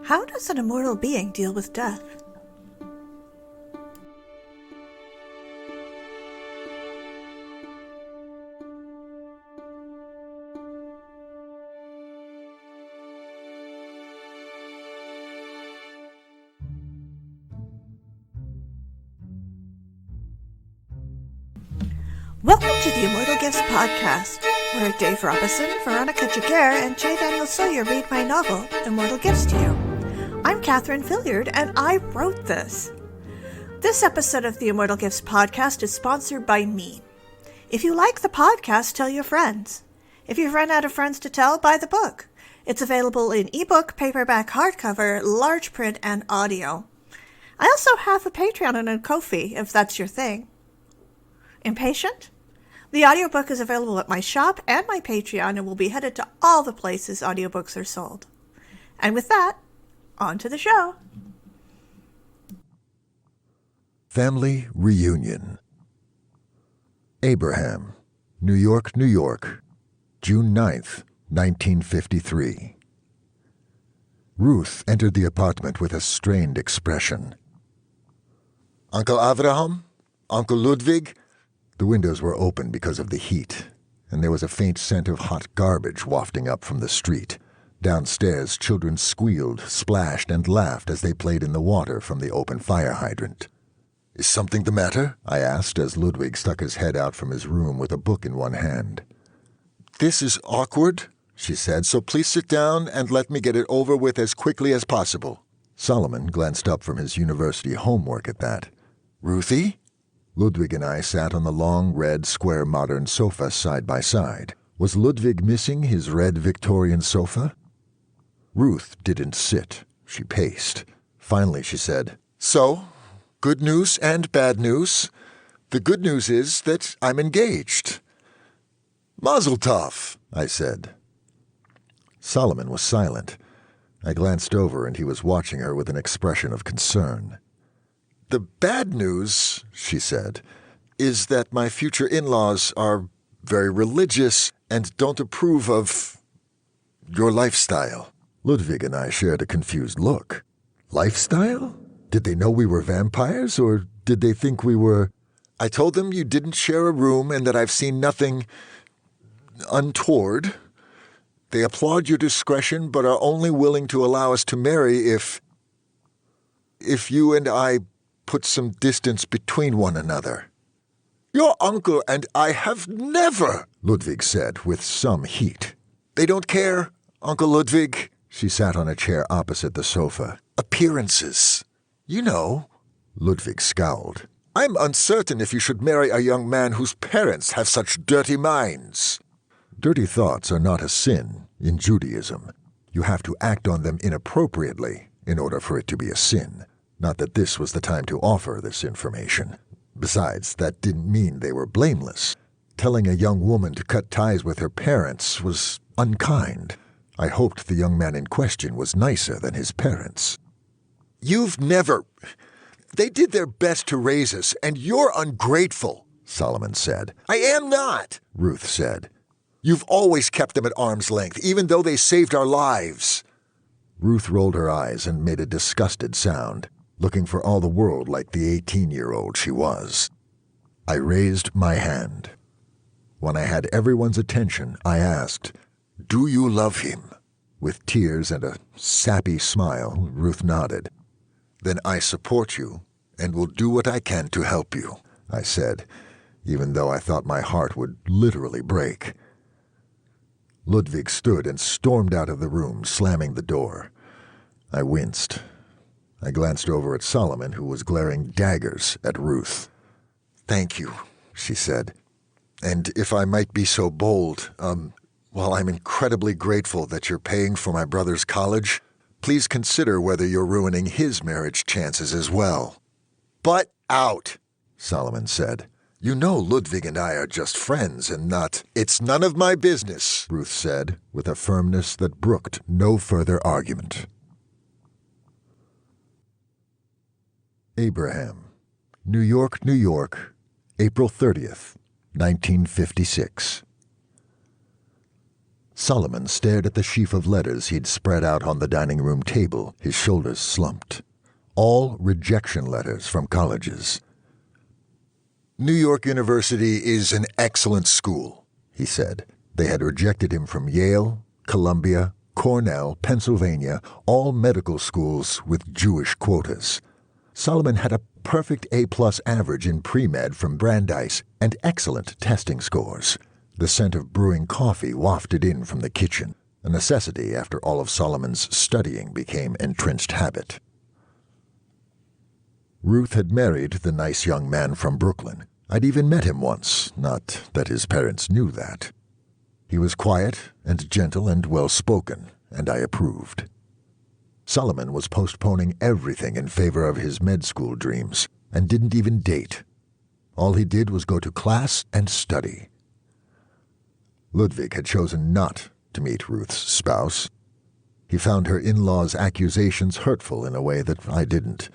How does an immortal being deal with death? Welcome to the Immortal Gifts Podcast, where Dave Robison, Veronica Giguerre, and J Daniel Sawyer read my novel, Immortal Gifts, to you. I'm Catherine Filliard, and I wrote this. This episode of the Immortal Gifts Podcast is sponsored by me. If you like the podcast, tell your friends. If you've run out of friends to tell, buy the book. It's available in ebook, paperback, hardcover, large print, and audio. I also have a Patreon and a Ko-fi, if that's your thing. Impatient? The audiobook is available at my shop and my Patreon and will be headed to all the places audiobooks are sold. And with that, on to the show. Family Reunion. Abraham, New York, New York, June 9th, 1953. Ruth entered the apartment with a strained expression. Uncle Avraham? Uncle Ludwig? The windows were open because of the heat, and there was a faint scent of hot garbage wafting up from the street. Downstairs, children squealed, splashed, and laughed as they played in the water from the open fire hydrant. Is something the matter? I asked as Ludwig stuck his head out from his room with a book in one hand. This is awkward, she said, so please sit down and let me get it over with as quickly as possible. Solomon glanced up from his university homework at that. Ruthie? Ludwig and I sat on the long, red, square modern sofa side by side. Was Ludwig missing his red Victorian sofa? Ruth didn't sit. She paced. Finally, she said, So, good news and bad news. The good news is that I'm engaged. Mazel tov, I said. Solomon was silent. I glanced over and he was watching her with an expression of concern. The bad news, she said, is that my future in-laws are very religious and don't approve of your lifestyle. Ludwig and I shared a confused look. Lifestyle? Did they know we were vampires, or did they think we were... I told them you didn't share a room and that I've seen nothing untoward. They applaud your discretion but are only willing to allow us to marry if you and I put some distance between one another. Your uncle and I have never, Ludwig said with some heat. They don't care, Uncle Ludwig. She sat on a chair opposite the sofa. Appearances. You know. Ludwig scowled. I'm uncertain if you should marry a young man whose parents have such dirty minds. Dirty thoughts are not a sin in Judaism. You have to act on them inappropriately in order for it to be a sin. Not that this was the time to offer this information. Besides, that didn't mean they were blameless. Telling a young woman to cut ties with her parents was unkind. I hoped the young man in question was nicer than his parents. You've never... They did their best to raise us, and you're ungrateful, Solomon said. I am not, Ruth said. You've always kept them at arm's length, even though they saved our lives. Ruth rolled her eyes and made a disgusted sound, looking for all the world like the 18-year-old she was. I raised my hand. When I had everyone's attention, I asked, Do you love him? With tears and a sappy smile, Ruth nodded. Then I support you and will do what I can to help you, I said, even though I thought my heart would literally break. Ludwig stood and stormed out of the room, slamming the door. I winced. I glanced over at Solomon, who was glaring daggers at Ruth. Thank you, she said. And if I might be so bold, while I'm incredibly grateful that you're paying for my brother's college, please consider whether you're ruining his marriage chances as well. Butt out, Solomon said. You know Ludwig and I are just friends and not... It's none of my business, Ruth said, with a firmness that brooked no further argument. Abraham, New York, New York, April 30th, 1956. Solomon stared at the sheaf of letters he'd spread out on the dining room table, his shoulders slumped. All rejection letters from colleges. New York University is an excellent school, he said. They had rejected him from Yale, Columbia, Cornell, Pennsylvania, all medical schools with Jewish quotas. Solomon had a perfect A-plus average in pre-med from Brandeis and excellent testing scores. The scent of brewing coffee wafted in from the kitchen, a necessity after all of Solomon's studying became entrenched habit. Ruth had married the nice young man from Brooklyn. I'd even met him once, not that his parents knew that. He was quiet and gentle and well-spoken, and I approved. Solomon was postponing everything in favor of his med school dreams, and didn't even date. All he did was go to class and study. Ludwig had chosen not to meet Ruth's spouse. He found her in-laws' accusations hurtful in a way that I didn't.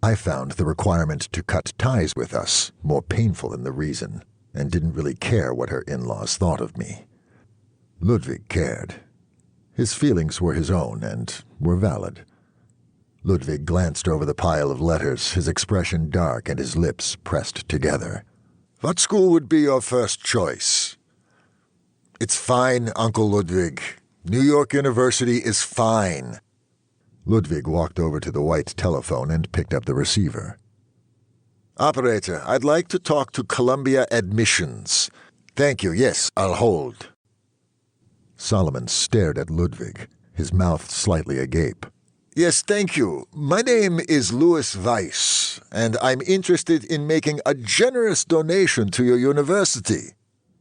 I found the requirement to cut ties with us more painful than the reason, and didn't really care what her in-laws thought of me. Ludwig cared. His feelings were his own and were valid. Ludwig glanced over the pile of letters, his expression dark and his lips pressed together. What school would be your first choice? It's fine, Uncle Ludwig. New York University is fine. Ludwig walked over to the white telephone and picked up the receiver. Operator, I'd like to talk to Columbia Admissions. Thank you. Yes, I'll hold. Solomon stared at Ludwig, his mouth slightly agape. Yes, thank you. My name is Louis Weiss, and I'm interested in making a generous donation to your university.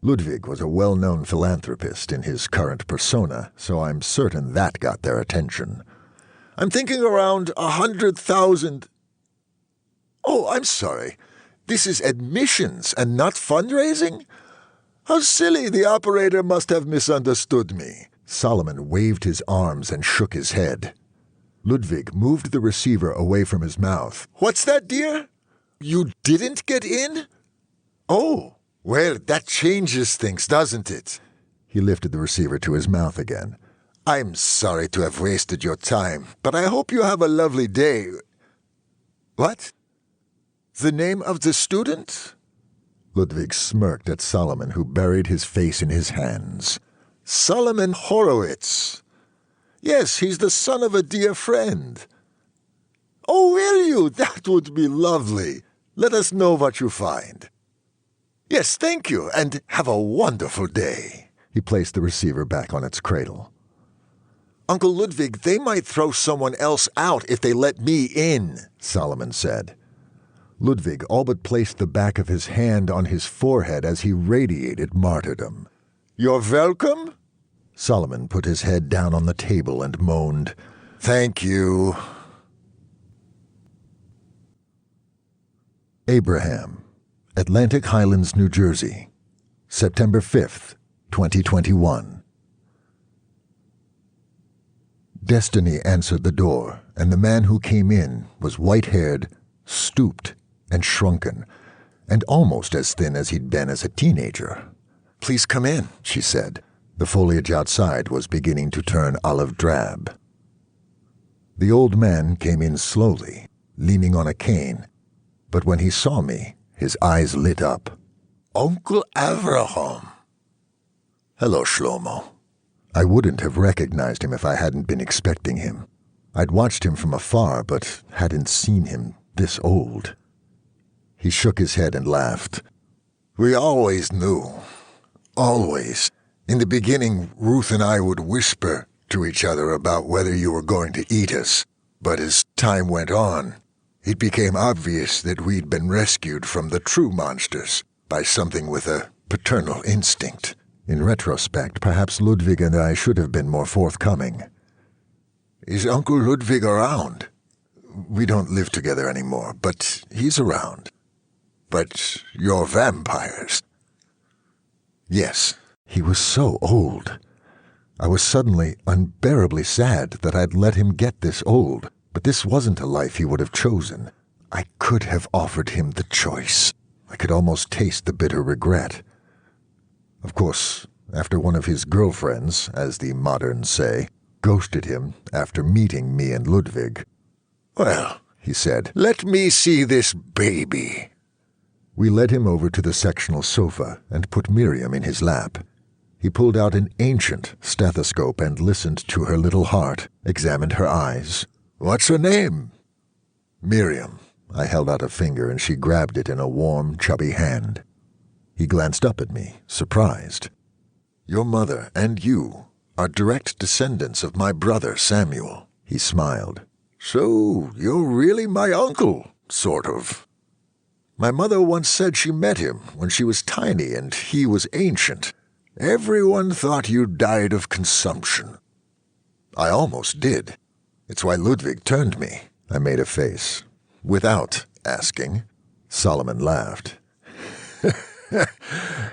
Ludwig was a well-known philanthropist in his current persona, so I'm certain that got their attention. I'm thinking around 100,000. Oh, I'm sorry. This is admissions and not fundraising? How silly, the operator must have misunderstood me. Solomon waved his arms and shook his head. Ludwig moved the receiver away from his mouth. What's that, dear? You didn't get in? Oh, well, that changes things, doesn't it? He lifted the receiver to his mouth again. I'm sorry to have wasted your time, but I hope you have a lovely day. What? The name of the student? Ludwig smirked at Solomon, who buried his face in his hands. Solomon Horowitz. Yes, he's the son of a dear friend. Oh, will you? That would be lovely. Let us know what you find. Yes, thank you, and have a wonderful day. He placed the receiver back on its cradle. Uncle Ludwig, they might throw someone else out if they let me in, Solomon said. Ludwig all but placed the back of his hand on his forehead as he radiated martyrdom. You're welcome? Solomon put his head down on the table and moaned, Thank you. Abraham, Atlantic Highlands, New Jersey, September 5th, 2021. Destiny answered the door, and the man who came in was white-haired, stooped, and shrunken, and almost as thin as he'd been as a teenager. Please come in, she said. The foliage outside was beginning to turn olive drab. The old man came in slowly, leaning on a cane, but when he saw me, his eyes lit up. Uncle Avraham. Hello, Shlomo. I wouldn't have recognized him if I hadn't been expecting him. I'd watched him from afar, but hadn't seen him this old. He shook his head and laughed. We always knew. Always. In the beginning, Ruth and I would whisper to each other about whether you were going to eat us. But as time went on, it became obvious that we'd been rescued from the true monsters by something with a paternal instinct. In retrospect, perhaps Ludwig and I should have been more forthcoming. Is Uncle Ludwig around? We don't live together anymore, but he's around. But you're vampires. Yes, he was so old. I was suddenly unbearably sad that I'd let him get this old, but this wasn't a life he would have chosen. I could have offered him the choice. I could almost taste the bitter regret. Of course, after one of his girlfriends, as the moderns say, ghosted him after meeting me and Ludwig. Well, he said, let me see this baby. We led him over to the sectional sofa and put Miriam in his lap. He pulled out an ancient stethoscope and listened to her little heart, examined her eyes. What's her name? Miriam. I held out a finger and she grabbed it in a warm, chubby hand. He glanced up at me, surprised. Your mother and you are direct descendants of my brother Samuel. He smiled. So you're really my uncle, sort of. My mother once said she met him when she was tiny and he was ancient. Everyone thought you died of consumption. I almost did. It's why Ludwig turned me. I made a face. Without asking. Solomon laughed.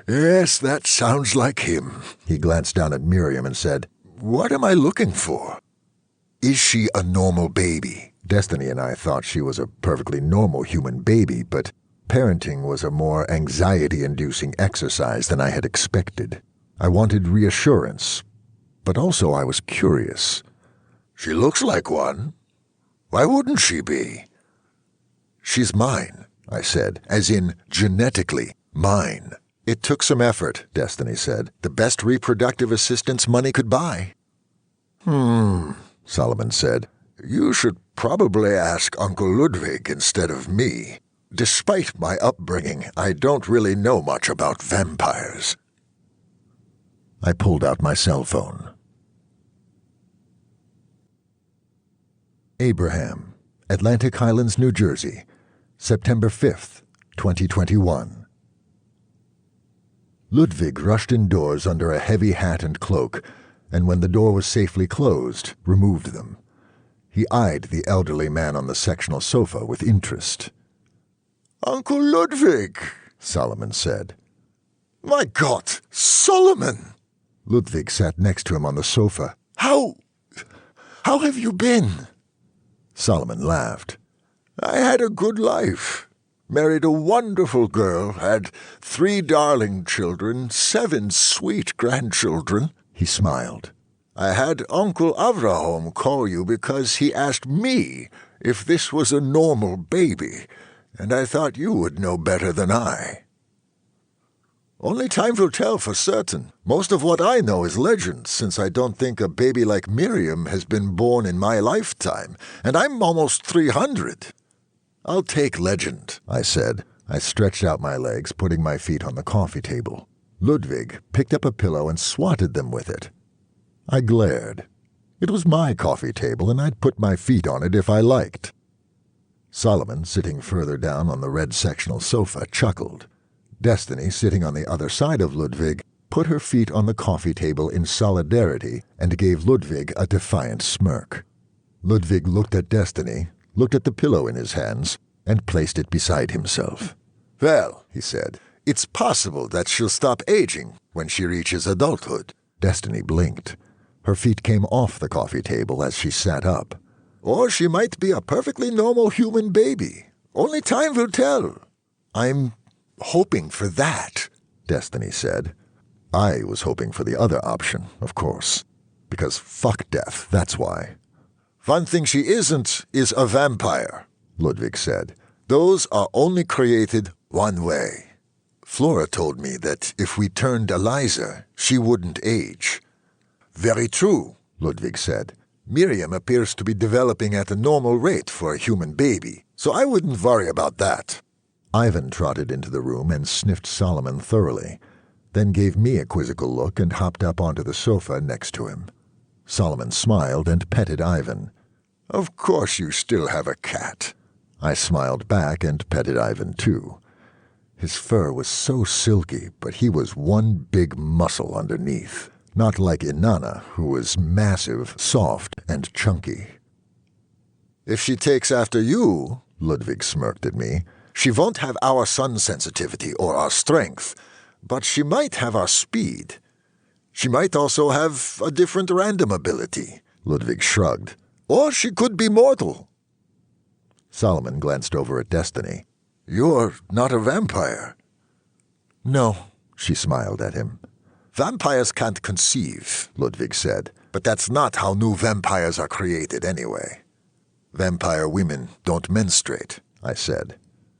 Yes, that sounds like him. He glanced down at Miriam and said, What am I looking for? Is she a normal baby? Destiny and I thought she was a perfectly normal human baby, but parenting was a more anxiety-inducing exercise than I had expected. I wanted reassurance, but also I was curious. She looks like one. Why wouldn't she be? She's mine, I said, as in genetically mine. It took some effort, Destiny said. The best reproductive assistance money could buy. Solomon said. You should probably ask Uncle Ludwig instead of me. Despite my upbringing, I don't really know much about vampires. I pulled out my cell phone. Abraham, Atlantic Highlands, New Jersey, September 5th, 2021. Ludwig rushed indoors under a heavy hat and cloak, and when the door was safely closed, removed them. He eyed the elderly man on the sectional sofa with interest. Uncle Ludwig, Solomon said. My God, Solomon! Ludwig sat next to him on the sofa. How have you been? Solomon laughed. I had a good life. Married a wonderful girl, had 3 darling children, 7 sweet grandchildren. He smiled. I had Uncle Avraham call you because he asked me if this was a normal baby, and I thought you would know better than I. Only time will tell for certain. Most of what I know is legend, since I don't think a baby like Miriam has been born in my lifetime, and I'm almost 300. I'll take legend, I said. I stretched out my legs, putting my feet on the coffee table. Ludwig picked up a pillow and swatted them with it. I glared. It was my coffee table, and I'd put my feet on it if I liked. Solomon, sitting further down on the red sectional sofa, chuckled. Destiny, sitting on the other side of Ludwig, put her feet on the coffee table in solidarity and gave Ludwig a defiant smirk. Ludwig looked at Destiny, looked at the pillow in his hands, and placed it beside himself. Well, he said, it's possible that she'll stop aging when she reaches adulthood. Destiny blinked. Her feet came off the coffee table as she sat up. Or she might be a perfectly normal human baby. Only time will tell. I'm hoping for that, Destiny said. I was hoping for the other option, of course. Because fuck death, that's why. One thing she isn't is a vampire, Ludwig said. Those are only created one way. Flora told me that if we turned Eliza, she wouldn't age. Very true, Ludwig said. Miriam appears to be developing at a normal rate for a human baby, so I wouldn't worry about that. Ivan trotted into the room and sniffed Solomon thoroughly, then gave me a quizzical look and hopped up onto the sofa next to him. Solomon smiled and petted Ivan. Of course you still have a cat. I smiled back and petted Ivan too. His fur was so silky, but he was one big muscle underneath. Not like Inanna, who was massive, soft, and chunky. If she takes after you, Ludwig smirked at me, she won't have our sun sensitivity or our strength, but she might have our speed. She might also have a different random ability, Ludwig shrugged. Or she could be mortal. Solomon glanced over at Destiny. You're not a vampire. No, she smiled at him. Vampires can't conceive, Ludwig said, but that's not how new vampires are created anyway. Vampire women don't menstruate, I said.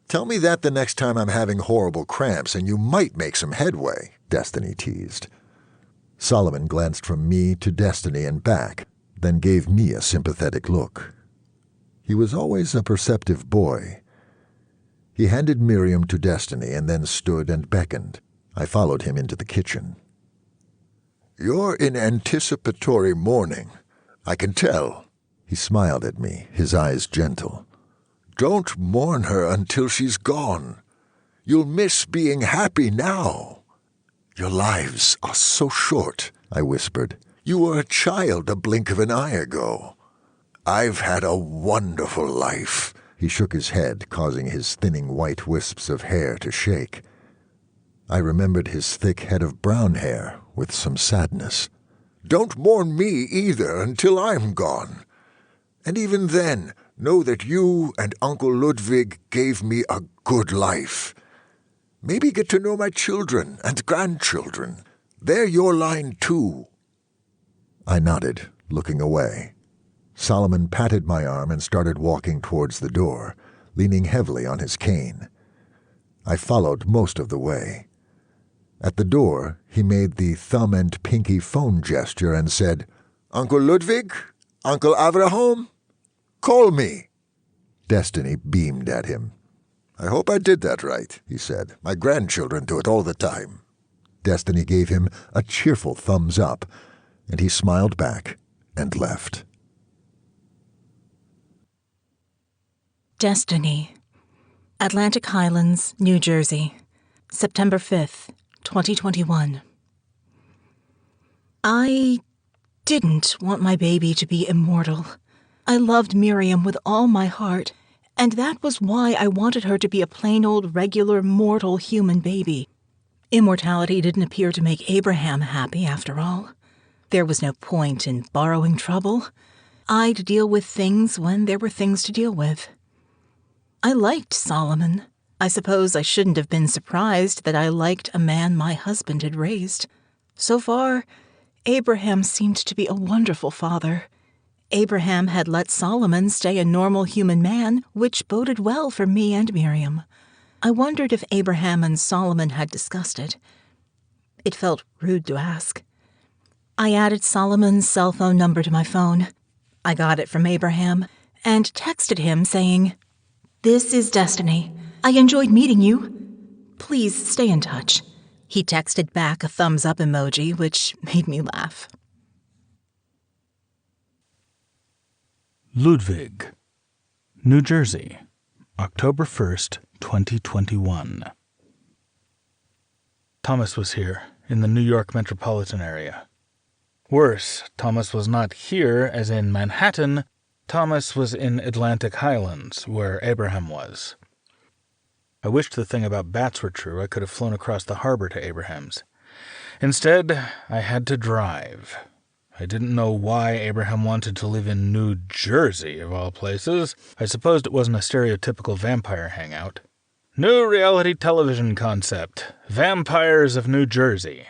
Tell me that the next time I'm having horrible cramps and you might make some headway, Destiny teased. Solomon glanced from me to Destiny and back, then gave me a sympathetic look. He was always a perceptive boy. He handed Miriam to Destiny and then stood and beckoned. I followed him into the kitchen. You're in anticipatory mourning. I can tell. He smiled at me, his eyes gentle. Don't mourn her until she's gone. You'll miss being happy now. Your lives are so short, I whispered. You were a child a blink of an eye ago. I've had a wonderful life. He shook his head, causing his thinning white wisps of hair to shake. I remembered his thick head of brown hair with some sadness. Don't mourn me either until I'm gone. And even then, know that you and Uncle Ludwig gave me a good life. Maybe get to know my children and grandchildren. They're your line too. I nodded, looking away. Solomon patted my arm and started walking towards the door, leaning heavily on his cane. I followed most of the way. At the door, he made the thumb and pinky phone gesture and said, Uncle Ludwig? Uncle Avraham? Call me. Destiny beamed at him. I hope I did that right, he said. My grandchildren do it all the time. Destiny gave him a cheerful thumbs up, and he smiled back and left. Destiny. Atlantic Highlands, New Jersey, September 5th, 2021. I didn't want my baby to be immortal. I loved Miriam with all my heart, and that was why I wanted her to be a plain old regular mortal human baby. Immortality didn't appear to make Abraham happy, after all. There was no point in borrowing trouble. I'd deal with things when there were things to deal with. I liked Solomon. I suppose I shouldn't have been surprised that I liked a man my husband had raised. So far, Abraham seemed to be a wonderful father. Abraham had let Solomon stay a normal human man, which boded well for me and Miriam. I wondered if Abraham and Solomon had discussed it. It felt rude to ask. I added Solomon's cell phone number to my phone. I got it from Abraham and texted him saying, "This is Destiny. I enjoyed meeting you. Please stay in touch." He texted back a thumbs up emoji, which made me laugh. Ludwig, New Jersey, October 1st, 2021. Thomas was here, in the New York metropolitan area. Worse, Thomas was not here, as in Manhattan. Thomas was in Atlantic Highlands, where Abraham was. I wished the thing about bats were true. I could have flown across the harbor to Abraham's. Instead, I had to drive. I didn't know why Abraham wanted to live in New Jersey, of all places. I supposed it wasn't a stereotypical vampire hangout. New reality television concept. Vampires of New Jersey.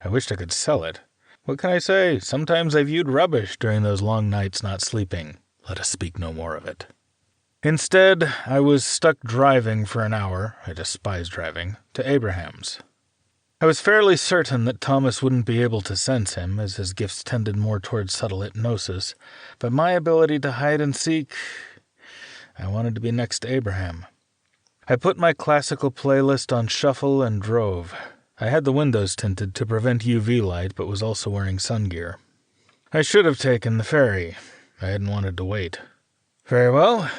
I wished I could sell it. What can I say? Sometimes I viewed rubbish during those long nights not sleeping. Let us speak no more of it. Instead, I was stuck driving for an hour, I despise driving, to Abraham's. I was fairly certain that Thomas wouldn't be able to sense him, as his gifts tended more towards subtle hypnosis, but my ability to hide and seek, I wanted to be next to Abraham. I put my classical playlist on shuffle and drove. I had the windows tinted to prevent UV light, but was also wearing sun gear. I should have taken the ferry. I hadn't wanted to wait. Very well.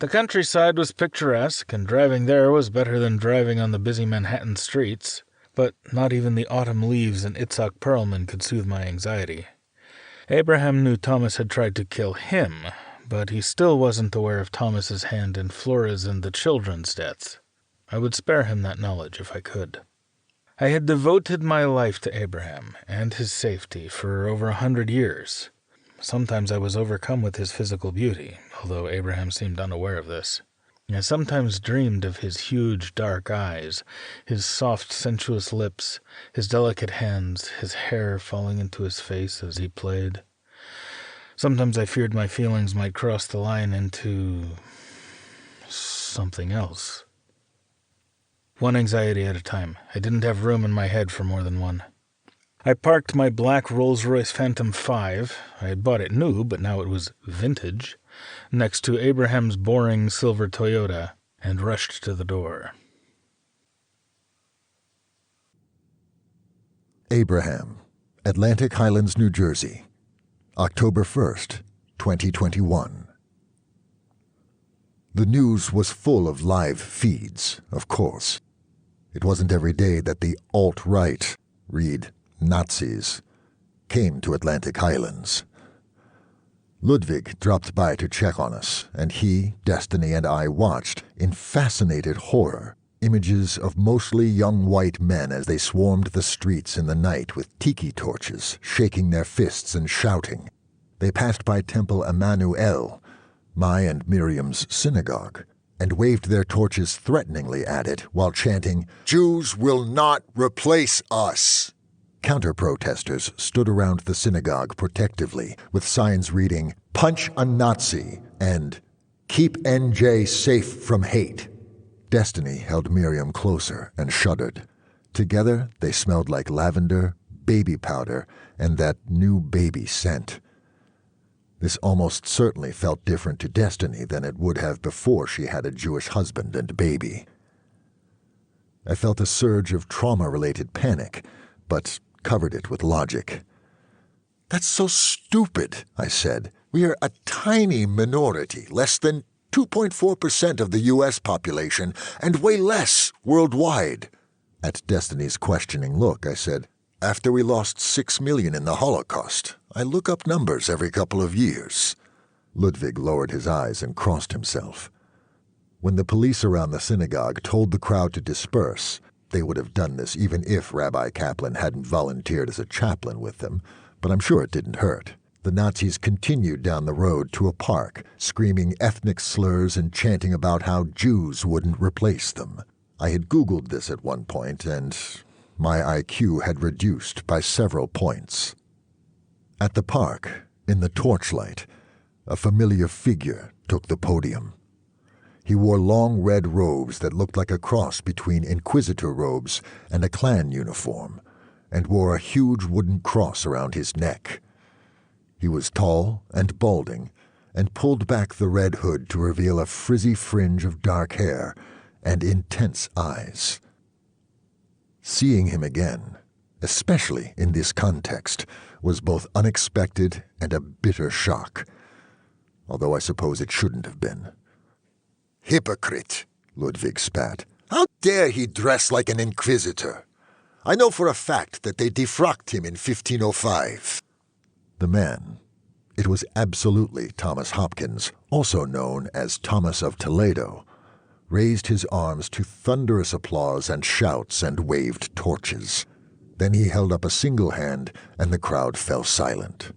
The countryside was picturesque, and driving there was better than driving on the busy Manhattan streets. But not even the autumn leaves and Itzhak Perlman could soothe my anxiety. Abraham knew Thomas had tried to kill him, but he still wasn't aware of Thomas's hand in Flora's and the children's deaths. I would spare him that knowledge if I could. I had devoted my life to Abraham and his safety for over 100 years. Sometimes I was overcome with his physical beauty, although Abraham seemed unaware of this. I sometimes dreamed of his huge dark eyes, his soft sensuous lips, his delicate hands, his hair falling into his face as he played. Sometimes I feared my feelings might cross the line into something else. One anxiety at a time. I didn't have room in my head for more than one. I parked my black Rolls-Royce Phantom 5, I had bought it new, but now it was vintage, next to Abraham's boring silver Toyota, and rushed to the door. Abraham, Atlantic Highlands, New Jersey, October 1st, 2021. The news was full of live feeds, of course. It wasn't every day that the alt-right, read Nazis, came to Atlantic Highlands. Ludwig dropped by to check on us, and he, Destiny, and I watched, in fascinated horror, images of mostly young white men as they swarmed the streets in the night with tiki torches, shaking their fists and shouting. They passed by Temple Emmanuel, my and Miriam's synagogue, and waved their torches threateningly at it while chanting, "Jews will not replace us." Counter-protesters stood around the synagogue protectively, with signs reading, "Punch a Nazi," and "Keep NJ safe from hate." Destiny held Miriam closer and shuddered. Together, they smelled like lavender, baby powder, and that new baby scent. This almost certainly felt different to Destiny than it would have before she had a Jewish husband and baby. I felt a surge of trauma-related panic, but covered it with logic. "That's so stupid," I said. "We are a tiny minority, less than 2.4% of the U.S. population, and way less worldwide." At Destiny's questioning look, I said, "After we lost 6 million in the Holocaust, I look up numbers every couple of years." Ludwig lowered his eyes and crossed himself. When the police around the synagogue told the crowd to disperse, they would have done this even if Rabbi Kaplan hadn't volunteered as a chaplain with them, but I'm sure it didn't hurt. The Nazis continued down the road to a park, screaming ethnic slurs and chanting about how Jews wouldn't replace them. I had Googled this at one point, and my IQ had reduced by several points. At the park, in the torchlight, a familiar figure took the podium. He wore long red robes that looked like a cross between Inquisitor robes and a Klan uniform, and wore a huge wooden cross around his neck. He was tall and balding, and pulled back the red hood to reveal a frizzy fringe of dark hair and intense eyes. Seeing him again, especially in this context, was both unexpected and a bitter shock, although I suppose it shouldn't have been. "Hypocrite," Ludwig spat. "How dare he dress like an inquisitor? I know for a fact that they defrocked him in 1505. The man, it was absolutely Thomas Hopkins, also known as Thomas of Toledo, raised his arms to thunderous applause and shouts and waved torches. Then he held up a single hand, and the crowd fell silent.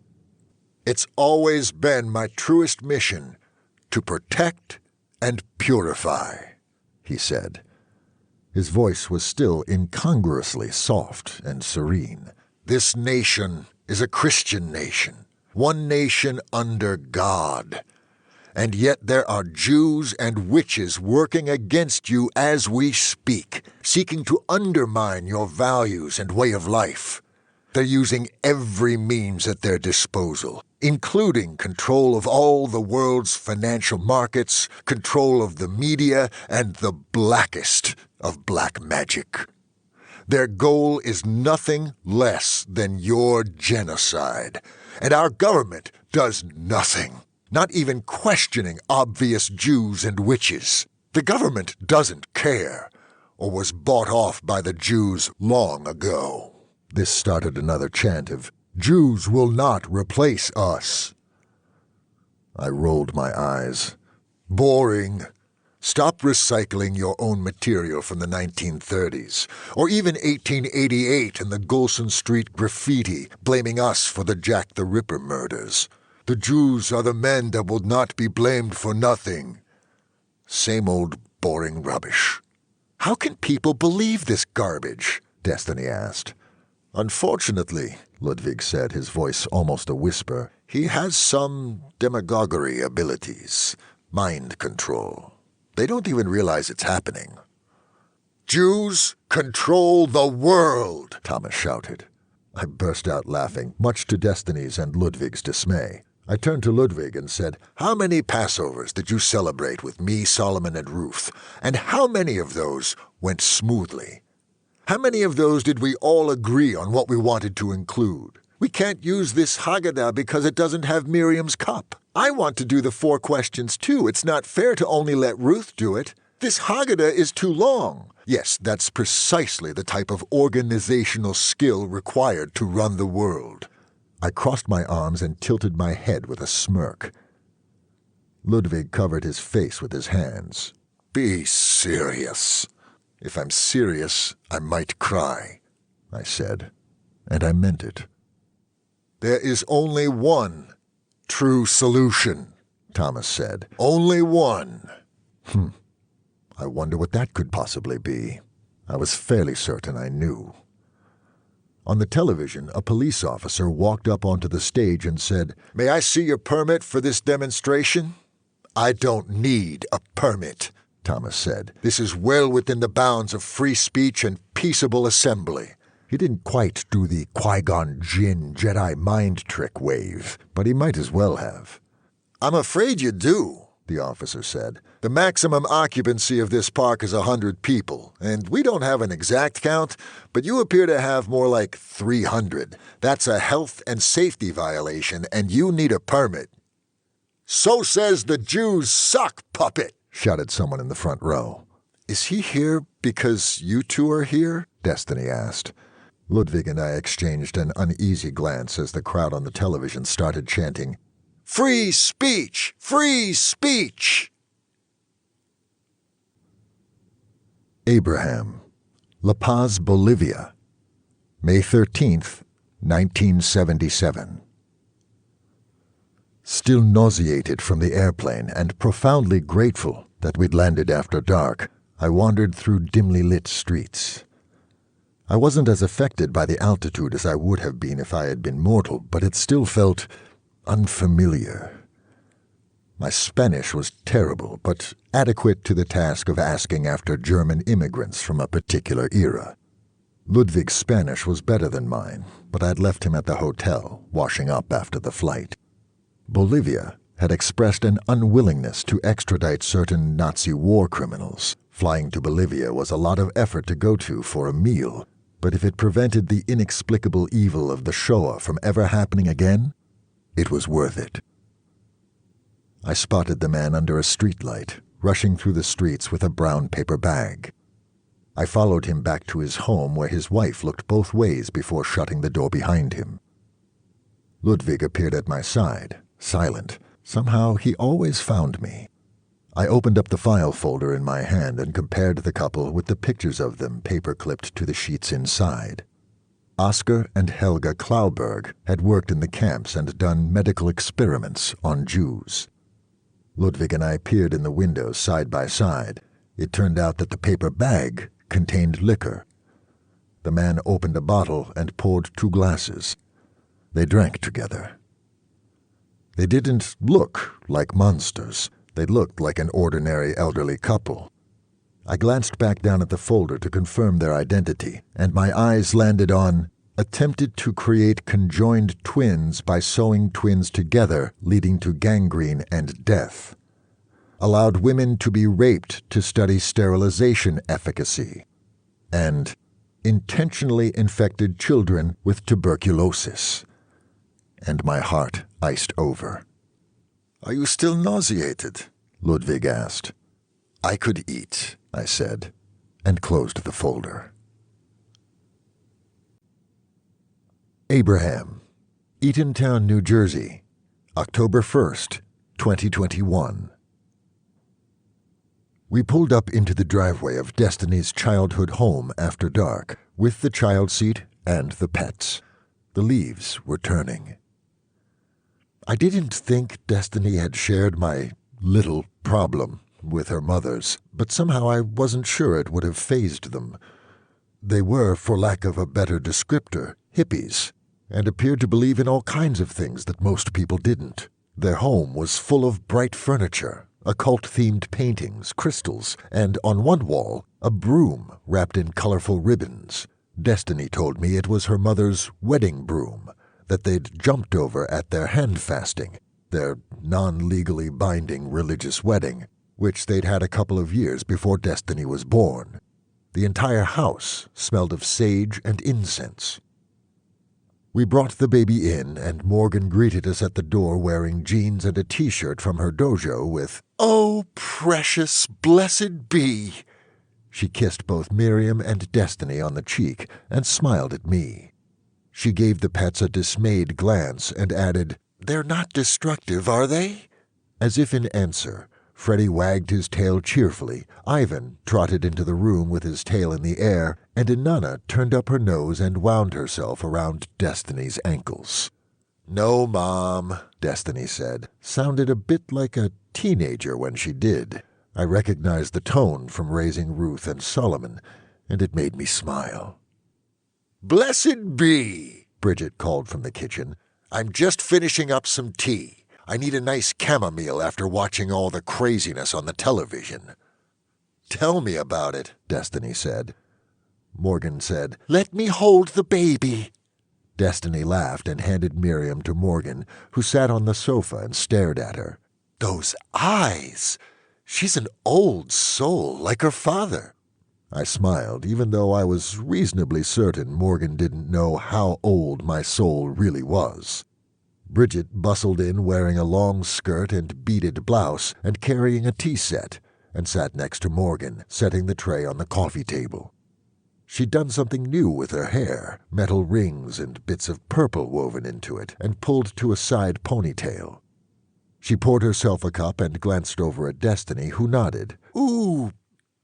"It's always been my truest mission to protect and purify," he said. His voice was still incongruously soft and serene. "This nation is a Christian nation, one nation under God. And yet there are Jews and witches working against you as we speak, seeking to undermine your values and way of life. They're using every means at their disposal, including control of all the world's financial markets, control of the media, and the blackest of black magic. Their goal is nothing less than your genocide, and our government does nothing, not even questioning obvious Jews and witches. The government doesn't care, or was bought off by the Jews long ago." This started another chant of, "Jews will not replace us." I rolled my eyes. "Boring. Stop recycling your own material from the 1930s, or even 1888 and the Golson Street graffiti, blaming us for the Jack the Ripper murders. The Jews are the men that will not be blamed for nothing. Same old boring rubbish. How can people believe this garbage? Destiny asked. Unfortunately, Ludwig said, his voice almost a whisper, he has some demagoguery abilities, mind control. They don't even realize it's happening. Jews control the world, Thomas shouted. I burst out laughing, much to Destiny's and Ludwig's dismay. I turned to Ludwig and said, How many Passovers did you celebrate with me, Solomon, and Ruth? And how many of those went smoothly? How many of those did we all agree on what we wanted to include? We can't use this Haggadah because it doesn't have Miriam's cup. I want to do the 4 questions too. It's not fair to only let Ruth do it. This Haggadah is too long. Yes, that's precisely the type of organizational skill required to run the world. I crossed my arms and tilted my head with a smirk. Ludwig covered his face with his hands. Be serious. If I'm serious, I might cry, I said, and I meant it. There is only one true solution, Thomas said. Only one. I wonder what that could possibly be. I was fairly certain I knew. On the television, a police officer walked up onto the stage and said, May I see your permit for this demonstration? I don't need a permit, Thomas said. This is well within the bounds of free speech and peaceable assembly. He didn't quite do the Qui-Gon Jinn Jedi mind trick wave, but he might as well have. I'm afraid you do, the officer said. The maximum occupancy of this park is 100 people, and we don't have an exact count, but you appear to have more like 300. That's a health and safety violation, and you need a permit. So says the Jews suck, puppet, shouted someone in the front row. Is he here because you two are here? Destiny asked. Ludwig and I exchanged an uneasy glance as the crowd on the television started chanting, Free speech! Free speech! Abraham, La Paz, Bolivia, May 13th, 1977. Still nauseated from the airplane and profoundly grateful that we'd landed after dark, I wandered through dimly lit streets. I wasn't as affected by the altitude as I would have been if I had been mortal, but it still felt unfamiliar. My Spanish was terrible, but adequate to the task of asking after German immigrants from a particular era. Ludwig's Spanish was better than mine, but I'd left him at the hotel, washing up after the flight. Bolivia had expressed an unwillingness to extradite certain Nazi war criminals. Flying to Bolivia was a lot of effort to go to for a meal, but if it prevented the inexplicable evil of the Shoah from ever happening again, it was worth it. I spotted the man under a streetlight, rushing through the streets with a brown paper bag. I followed him back to his home where his wife looked both ways before shutting the door behind him. Ludwig appeared at my side, silent. Somehow he always found me. I opened up the file folder in my hand and compared the couple with the pictures of them paper-clipped to the sheets inside. Oscar and Helga Klauberg had worked in the camps and done medical experiments on Jews. Ludwig and I peered in the windows side by side. It turned out that the paper bag contained liquor. The man opened a bottle and poured 2 glasses. They drank together. They didn't look like monsters. They looked like an ordinary elderly couple. I glanced back down at the folder to confirm their identity, and my eyes landed on attempted to create conjoined twins by sewing twins together, leading to gangrene and death. Allowed women to be raped to study sterilization efficacy. And intentionally infected children with tuberculosis. And my heart iced over. Are you still nauseated? Ludwig asked. I could eat, I said, and closed the folder. Abraham, Eatontown, New Jersey, October 1st, 2021. We pulled up into the driveway of Destiny's childhood home after dark, with the child seat and the pets. The leaves were turning. I didn't think Destiny had shared my little problem, with her mother's, but somehow I wasn't sure it would have fazed them. They were, for lack of a better descriptor, hippies, and appeared to believe in all kinds of things that most people didn't. Their home was full of bright furniture, occult-themed paintings, crystals, and on one wall, a broom wrapped in colorful ribbons. Destiny told me it was her mother's wedding broom that they'd jumped over at their hand-fasting, their non-legally binding religious wedding, which they'd had a couple of years before Destiny was born. The entire house smelled of sage and incense. We brought the baby in, and Morgan greeted us at the door wearing jeans and a t-shirt from her dojo with, "Oh, precious, blessed be!" She kissed both Miriam and Destiny on the cheek and smiled at me. She gave the pets a dismayed glance and added, "They're not destructive, are they?" As if in answer, Freddie wagged his tail cheerfully, Ivan trotted into the room with his tail in the air, and Inanna turned up her nose and wound herself around Destiny's ankles. "No, Mom," Destiny said. Sounded a bit like a teenager when she did. I recognized the tone from raising Ruth and Solomon, and it made me smile. "Blessed be," Bridget called from the kitchen. "I'm just finishing up some tea. I need a nice chamomile after watching all the craziness on the television." "Tell me about it," Destiny said. Morgan said, "Let me hold the baby." Destiny laughed and handed Miriam to Morgan, who sat on the sofa and stared at her. "Those eyes! She's an old soul, like her father." I smiled, even though I was reasonably certain Morgan didn't know how old my soul really was. Bridget bustled in wearing a long skirt and beaded blouse and carrying a tea set, and sat next to Morgan, setting the tray on the coffee table. She'd done something new with her hair, metal rings and bits of purple woven into it, and pulled to a side ponytail. She poured herself a cup and glanced over at Destiny, who nodded. "Ooh,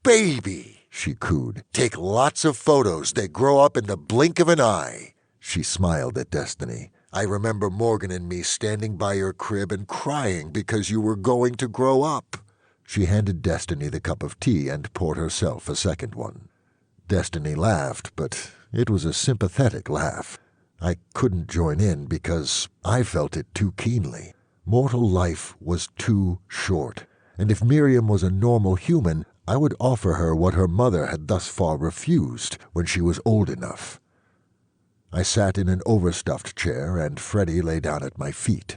baby," she cooed. "Take lots of photos. They grow up in the blink of an eye." She smiled at Destiny. "I remember Morgan and me standing by your crib and crying because you were going to grow up." She handed Destiny the cup of tea and poured herself a second one. Destiny laughed, but it was a sympathetic laugh. I couldn't join in because I felt it too keenly. Mortal life was too short, and if Miriam was a normal human, I would offer her what her mother had thus far refused when she was old enough. I sat in an overstuffed chair, and Freddie lay down at my feet.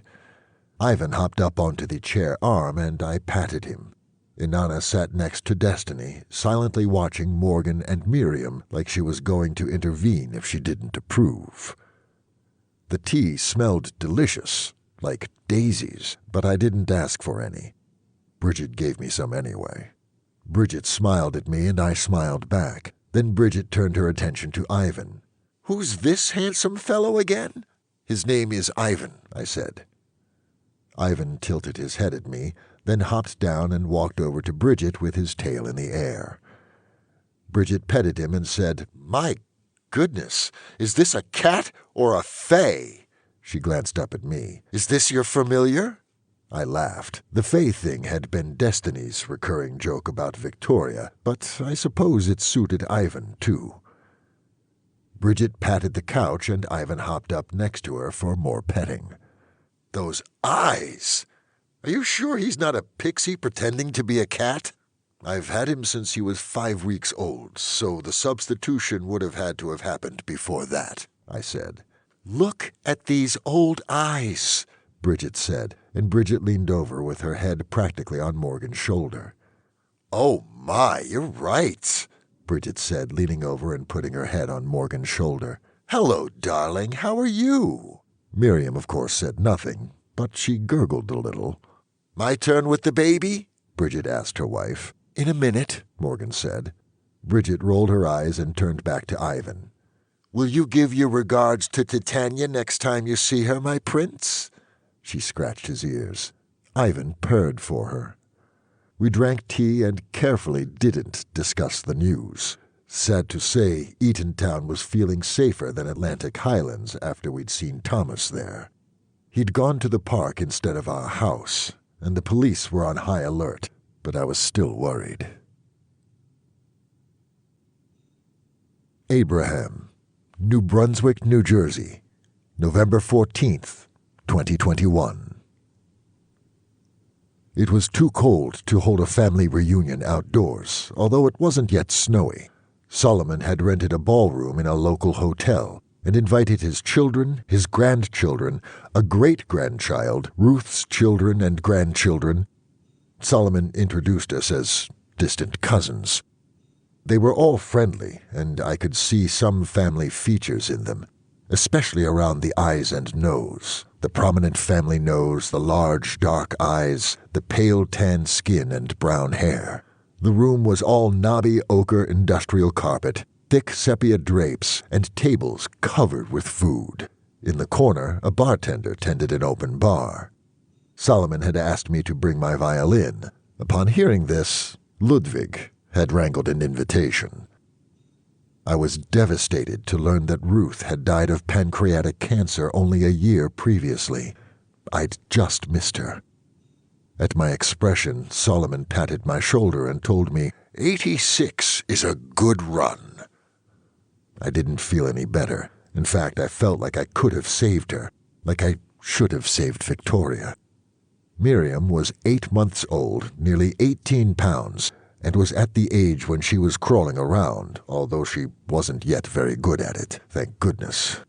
Ivan hopped up onto the chair arm, and I patted him. Inanna sat next to Destiny, silently watching Morgan and Miriam like she was going to intervene if she didn't approve. The tea smelled delicious, like daisies, but I didn't ask for any. Bridget gave me some anyway. Bridget smiled at me, and I smiled back. Then Bridget turned her attention to Ivan. "Who's this handsome fellow again?" "His name is Ivan," I said. Ivan tilted his head at me, then hopped down and walked over to Bridget with his tail in the air. Bridget petted him and said, "My goodness, is this a cat or a fae?" She glanced up at me. "Is this your familiar?" I laughed. The fae thing had been Destiny's recurring joke about Victoria, but I suppose it suited Ivan, too. Bridget patted the couch, and Ivan hopped up next to her for more petting. "Those eyes! Are you sure he's not a pixie pretending to be a cat?" "I've had him since he was 5 weeks old, so the substitution would have had to have happened before that," I said. "Look at these old eyes," Bridget said, and Bridget leaned over with her head practically on Morgan's shoulder. "Oh my, you're right," Bridget said, leaning over and putting her head on Morgan's shoulder. "Hello, darling, how are you?" Miriam, of course, said nothing, but she gurgled a little. "My turn with the baby?" Bridget asked her wife. "In a minute," Morgan said. Bridget rolled her eyes and turned back to Ivan. "Will you give your regards to Titania next time you see her, my prince?" She scratched his ears. Ivan purred for her. We drank tea and carefully didn't discuss the news. Sad to say, Eatontown was feeling safer than Atlantic Highlands after we'd seen Thomas there. He'd gone to the park instead of our house, and the police were on high alert, but I was still worried. Abraham, New Brunswick, New Jersey, November 14th, 2021. It was too cold to hold a family reunion outdoors, although it wasn't yet snowy. Solomon had rented a ballroom in a local hotel and invited his children, his grandchildren, a great-grandchild, Ruth's children and grandchildren. Solomon introduced us as distant cousins. They were all friendly, and I could see some family features in them, especially around the eyes and nose. The prominent family nose, the large dark eyes, the pale tan skin and brown hair. The room was all knobby ochre industrial carpet, thick sepia drapes, and tables covered with food. In the corner, a bartender tended an open bar. Solomon had asked me to bring my violin. Upon hearing this, Ludwig had wrangled an invitation. I was devastated to learn that Ruth had died of pancreatic cancer only a year previously. I'd just missed her. At my expression, Solomon patted my shoulder and told me, 86 is a good run. I didn't feel any better. In fact, I felt like I could have saved her, like I should have saved Victoria. Miriam was 8 months old, nearly 18 pounds, and was at the age when she was crawling around, although she wasn't yet very good at it, thank goodness,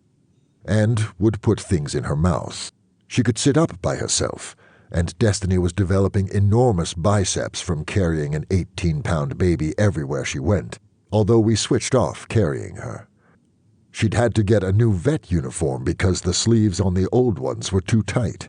and would put things in her mouth. She could sit up by herself, and Destiny was developing enormous biceps from carrying an 18-pound baby everywhere she went, although we switched off carrying her. She'd had to get a new vet uniform because the sleeves on the old ones were too tight.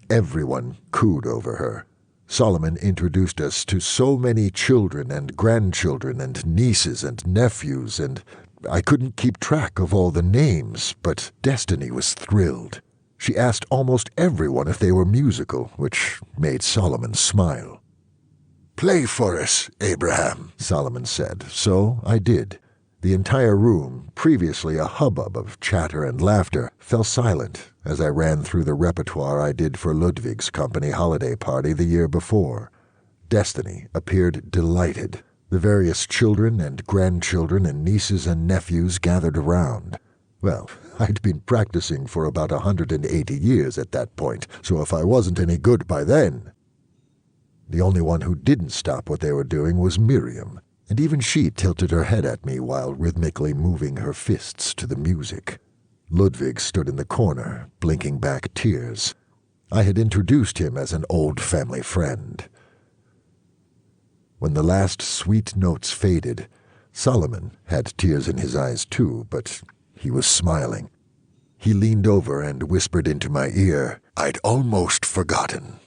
Everyone cooed over her. Solomon introduced us to so many children and grandchildren and nieces and nephews, and I couldn't keep track of all the names, but Destiny was thrilled. She asked almost everyone if they were musical, which made Solomon smile. "Play for us, Abraham," Solomon said, so I did. The entire room, previously a hubbub of chatter and laughter, fell silent as I ran through the repertoire I did for Ludwig's company holiday party the year before. Destiny appeared delighted. The various children and grandchildren and nieces and nephews gathered around. Well, I'd been practicing for about 180 years at that point, so if I wasn't any good by then... The only one who didn't stop what they were doing was Miriam, and even she tilted her head at me while rhythmically moving her fists to the music. Ludwig stood in the corner, blinking back tears. I had introduced him as an old family friend. When the last sweet notes faded, Solomon had tears in his eyes too, but he was smiling. He leaned over and whispered into my ear, "I'd almost forgotten.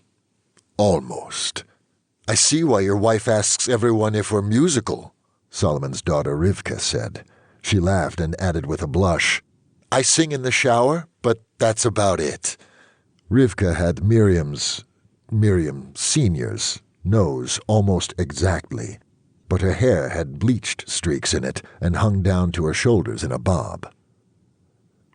Almost. I see why your wife asks everyone if we're musical," Solomon's daughter Rivka said. She laughed and added with a blush, "I sing in the shower, but that's about it." Rivka had Miriam Senior's nose almost exactly, but her hair had bleached streaks in it and hung down to her shoulders in a bob.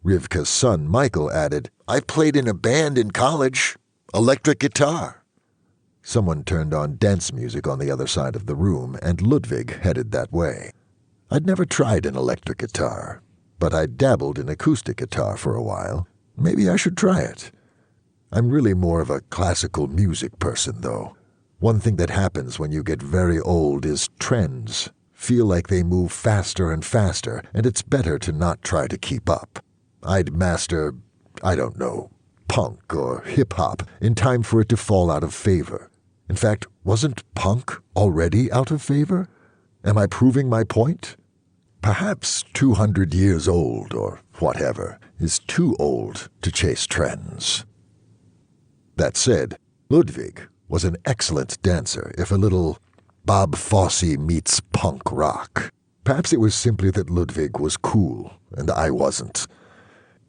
Rivka's son Michael added, "I played in a band in college, electric guitar." Someone turned on dance music on the other side of the room, and Ludwig headed that way. I'd never tried an electric guitar, but I'd dabbled in acoustic guitar for a while. Maybe I should try it. I'm really more of a classical music person, though. One thing that happens when you get very old is trends feel like they move faster and faster, and it's better to not try to keep up. I'd master, punk or hip-hop in time for it to fall out of favor. In fact, wasn't punk already out of favor? Am I proving my point? Perhaps 200 years old, or whatever, is too old to chase trends. That said, Ludwig was an excellent dancer, if a little Bob Fosse meets punk rock. Perhaps it was simply that Ludwig was cool, and I wasn't.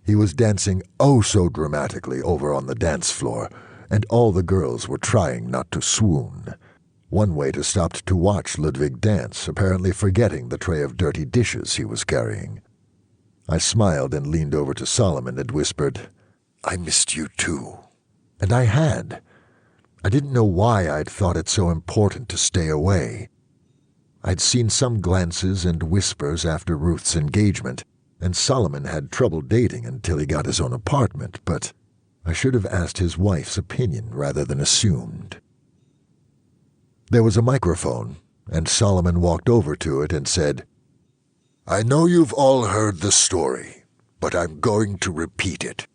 He was dancing oh so dramatically over on the dance floor, and all the girls were trying not to swoon. One waiter stopped to watch Ludwig dance, apparently forgetting the tray of dirty dishes he was carrying. I smiled and leaned over to Solomon and whispered, "I missed you too." And I had. I didn't know why I'd thought it so important to stay away. I'd seen some glances and whispers after Ruth's engagement, and Solomon had trouble dating until he got his own apartment, but I should have asked his wife's opinion rather than assumed. There was a microphone, and Solomon walked over to it and said, "I know you've all heard the story, but I'm going to repeat it.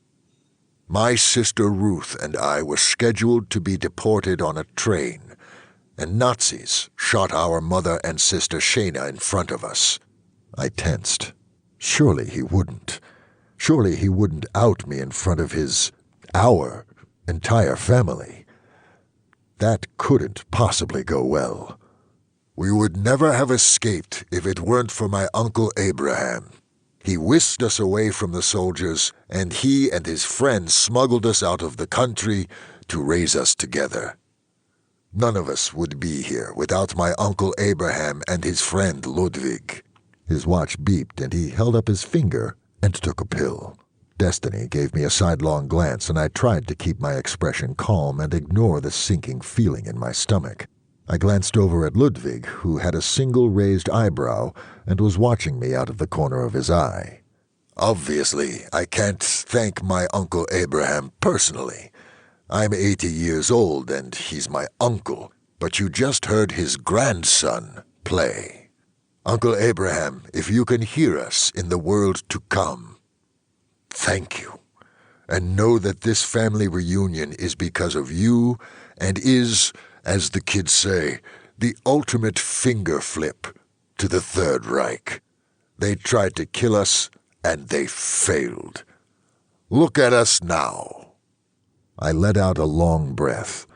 My sister Ruth and I were scheduled to be deported on a train, and Nazis shot our mother and sister Shayna in front of us." I tensed. Surely he wouldn't. Surely he wouldn't out me in front of our entire family. That couldn't possibly go well. "We would never have escaped if it weren't for my Uncle Abraham. He whisked us away from the soldiers, and he and his friends smuggled us out of the country to raise us together. None of us would be here without my Uncle Abraham and his friend Ludwig." His watch beeped, and he held up his finger and took a pill. Destiny gave me a sidelong glance, and I tried to keep my expression calm and ignore the sinking feeling in my stomach. I glanced over at Ludwig, who had a single raised eyebrow and was watching me out of the corner of his eye. "Obviously, I can't thank my Uncle Abraham personally. I'm 80 years old and he's my uncle, but you just heard his grandson play. Uncle Abraham, if you can hear us in the world to come, thank you. And know that this family reunion is because of you and is, as the kids say, the ultimate finger flip to the Third Reich. They tried to kill us, and they failed. Look at us now." I let out a long breath.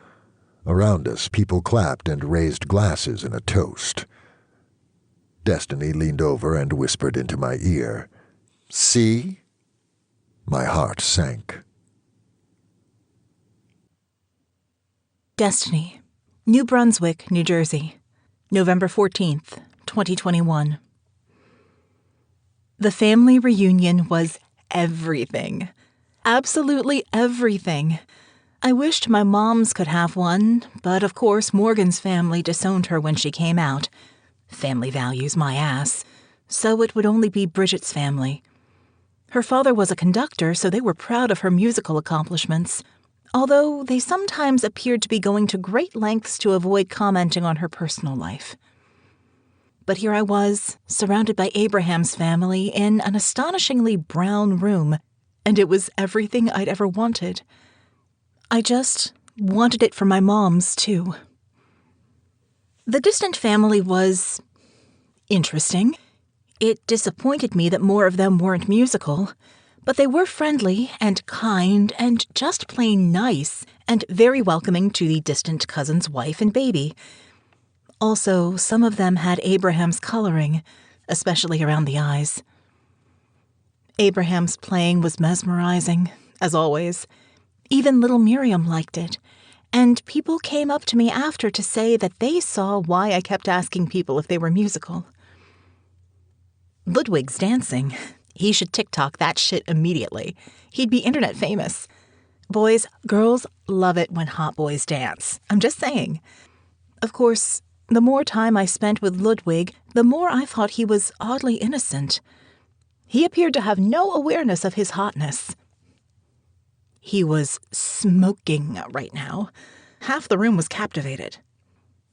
Around us, people clapped and raised glasses in a toast. Destiny leaned over and whispered into my ear, "See?" My heart sank. Destiny, New Brunswick, New Jersey, November 14th, 2021. The family reunion was everything. Absolutely everything. I wished my moms could have one, but of course Morgan's family disowned her when she came out. Family values my ass. So it would only be Bridget's family. Her father was a conductor, so they were proud of her musical accomplishments, although they sometimes appeared to be going to great lengths to avoid commenting on her personal life. But here I was, surrounded by Abraham's family in an astonishingly brown room, and it was everything I'd ever wanted. I just wanted it for my moms, too. The distant family was interesting. It disappointed me that more of them weren't musical, but they were friendly and kind and just plain nice and very welcoming to the distant cousin's wife and baby. Also, some of them had Abraham's coloring, especially around the eyes. Abraham's playing was mesmerizing, as always. Even little Miriam liked it, and people came up to me after to say that they saw why I kept asking people if they were musical. Ludwig's dancing. He should TikTok that shit immediately. He'd be internet famous. Boys, girls love it when hot boys dance. I'm just saying. Of course, the more time I spent with Ludwig, the more I thought he was oddly innocent. He appeared to have no awareness of his hotness. He was smoking right now. Half the room was captivated.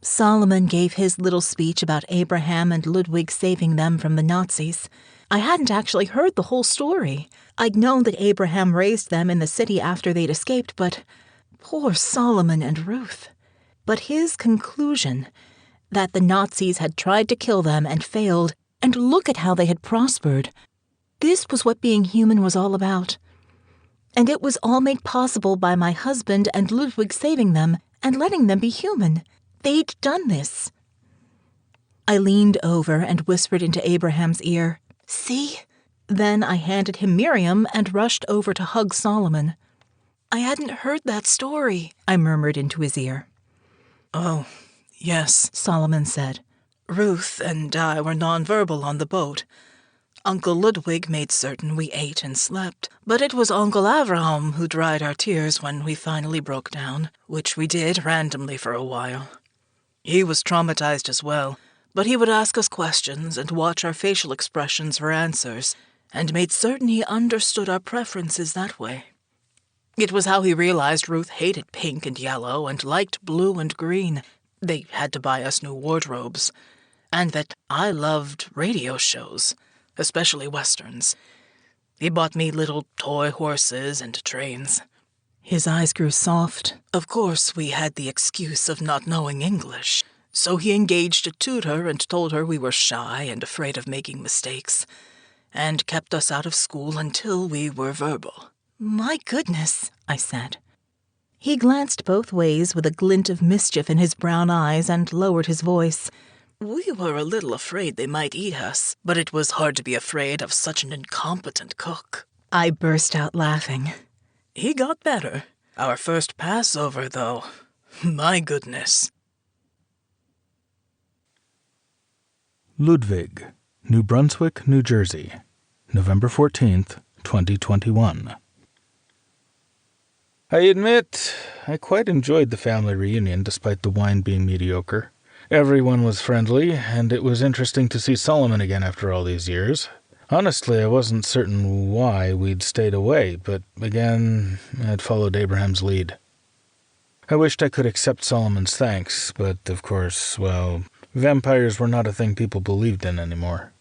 Solomon gave his little speech about Abraham and Ludwig saving them from the Nazis. I hadn't actually heard the whole story. I'd known that Abraham raised them in the city after they'd escaped, but poor Solomon and Ruth. But his conclusion, that the Nazis had tried to kill them and failed, and look at how they had prospered. This was what being human was all about. And it was all made possible by my husband and Ludwig saving them and letting them be human. They'd done this. I leaned over and whispered into Abraham's ear, "See?" Then I handed him Miriam and rushed over to hug Solomon. "I hadn't heard that story," I murmured into his ear. "Oh, yes," Solomon said. "Ruth and I were nonverbal on the boat. Uncle Ludwig made certain we ate and slept, but it was Uncle Avraham who dried our tears when we finally broke down, which we did randomly for a while. He was traumatized as well, but he would ask us questions and watch our facial expressions for answers, and made certain he understood our preferences that way. It was how he realized Ruth hated pink and yellow and liked blue and green. They had to buy us new wardrobes. And that I loved radio shows, especially westerns. He bought me little toy horses and trains. His eyes grew soft. Of course, we had the excuse of not knowing English, so he engaged a tutor and told her we were shy and afraid of making mistakes, and kept us out of school until we were verbal. "My goodness," I said. He glanced both ways with a glint of mischief in his brown eyes and lowered his voice. "We were a little afraid they might eat us, but it was hard to be afraid of such an incompetent cook." I burst out laughing. He got better. Our first Passover, though. My goodness. Ludwig, New Brunswick, New Jersey, November 14th, 2021. I admit, I quite enjoyed the family reunion despite the wine being mediocre. Everyone was friendly, and it was interesting to see Solomon again after all these years. Honestly, I wasn't certain why we'd stayed away, but again, I'd followed Abraham's lead. I wished I could accept Solomon's thanks, but of course, well, vampires were not a thing people believed in anymore.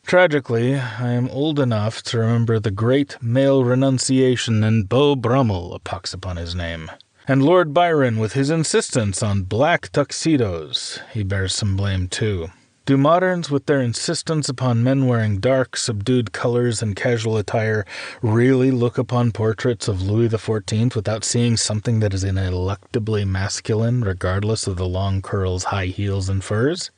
Tragically, I am old enough to remember the great male renunciation and Beau Brummel, a pox upon his name. And Lord Byron with his insistence on black tuxedos. He bears some blame too. Do moderns, with their insistence upon men wearing dark, subdued colors and casual attire, really look upon portraits of Louis XIV without seeing something that is ineluctably masculine, regardless of the long curls, high heels, and furs?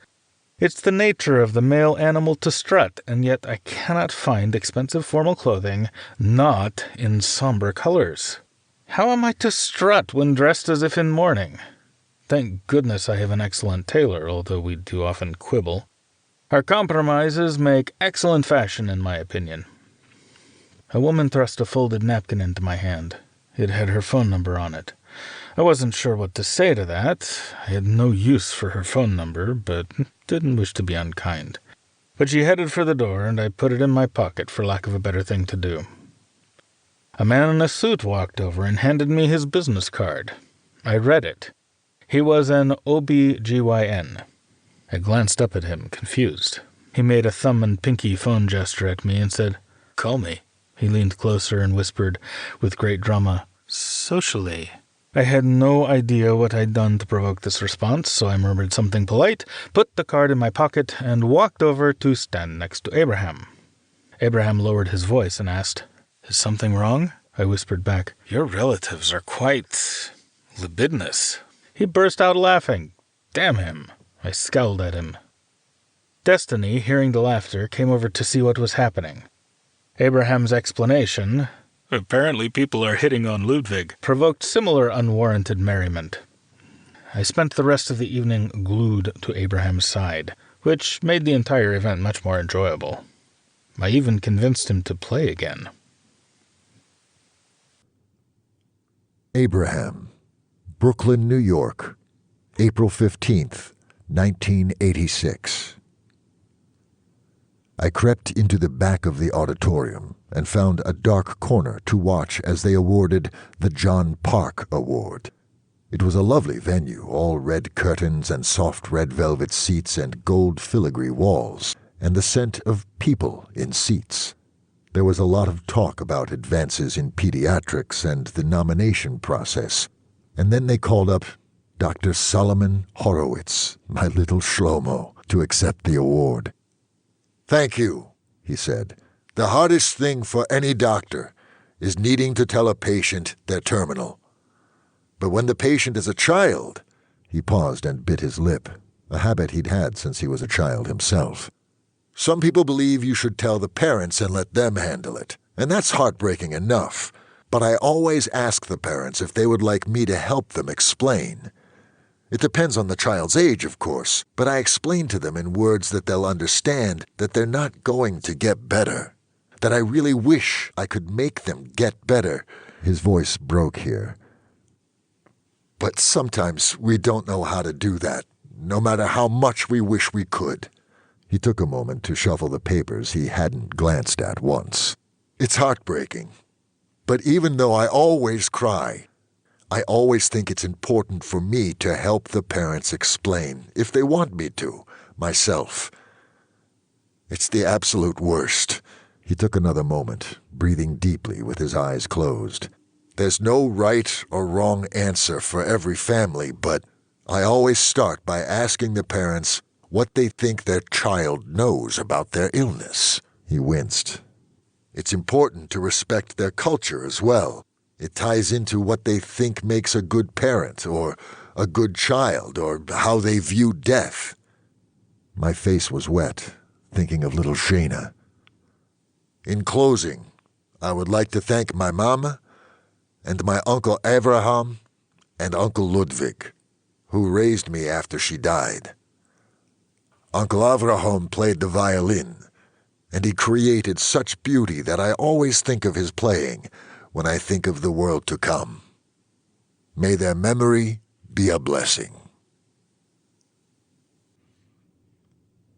It's the nature of the male animal to strut, and yet I cannot find expensive formal clothing not in somber colors. How am I to strut when dressed as if in mourning? Thank goodness I have an excellent tailor, although we do often quibble. Our compromises make excellent fashion, in my opinion. A woman thrust a folded napkin into my hand. It had her phone number on it. I wasn't sure what to say to that. I had no use for her phone number, but didn't wish to be unkind. But she headed for the door, and I put it in my pocket for lack of a better thing to do. A man in a suit walked over and handed me his business card. I read it. He was an OB-GYN. I glanced up at him, confused. He made a thumb and pinky phone gesture at me and said, "Call me." He leaned closer and whispered, with great drama, "Socially." I had no idea what I'd done to provoke this response, so I murmured something polite, put the card in my pocket, and walked over to stand next to Abraham. Abraham lowered his voice and asked, "Is something wrong?" I whispered back, "Your relatives are quite libidinous." He burst out laughing. Damn him. I scowled at him. Destiny, hearing the laughter, came over to see what was happening. Abraham's explanation, "Apparently people are hitting on Ludwig," provoked similar unwarranted merriment. I spent the rest of the evening glued to Abraham's side, which made the entire event much more enjoyable. I even convinced him to play again. Abraham, Brooklyn, New York, April 15th, 1986. I crept into the back of the auditorium and found a dark corner to watch as they awarded the John Park Award. It was a lovely venue, all red curtains and soft red velvet seats and gold filigree walls, and the scent of people in seats. There was a lot of talk about advances in pediatrics and the nomination process, and then they called up Dr. Solomon Horowitz, my little Shlomo, to accept the award. "Thank you," he said. "The hardest thing for any doctor is needing to tell a patient they're terminal. But when the patient is a child—" He paused and bit his lip, a habit he'd had since he was a child himself. "Some people believe you should tell the parents and let them handle it, and that's heartbreaking enough. But I always ask the parents if they would like me to help them explain. It depends on the child's age, of course, but I explain to them in words that they'll understand that they're not going to get better, that I really wish I could make them get better. His voice broke here. But sometimes we don't know how to do that, no matter how much we wish we could. He took a moment to shuffle the papers he hadn't glanced at once. It's heartbreaking. But even though I always cry, I always think it's important for me to help the parents explain, if they want me to, myself. It's the absolute worst. He took another moment, breathing deeply with his eyes closed. There's no right or wrong answer for every family, but I always start by asking the parents what they think their child knows about their illness. He winced. It's important to respect their culture as well. It ties into what they think makes a good parent or a good child or how they view death. My face was wet, thinking of little Shayna. In closing, I would like to thank my mama and my Uncle Abraham and Uncle Ludwig, who raised me after she died. Uncle Abraham played the violin, and he created such beauty that I always think of his playing when I think of the world to come. May their memory be a blessing.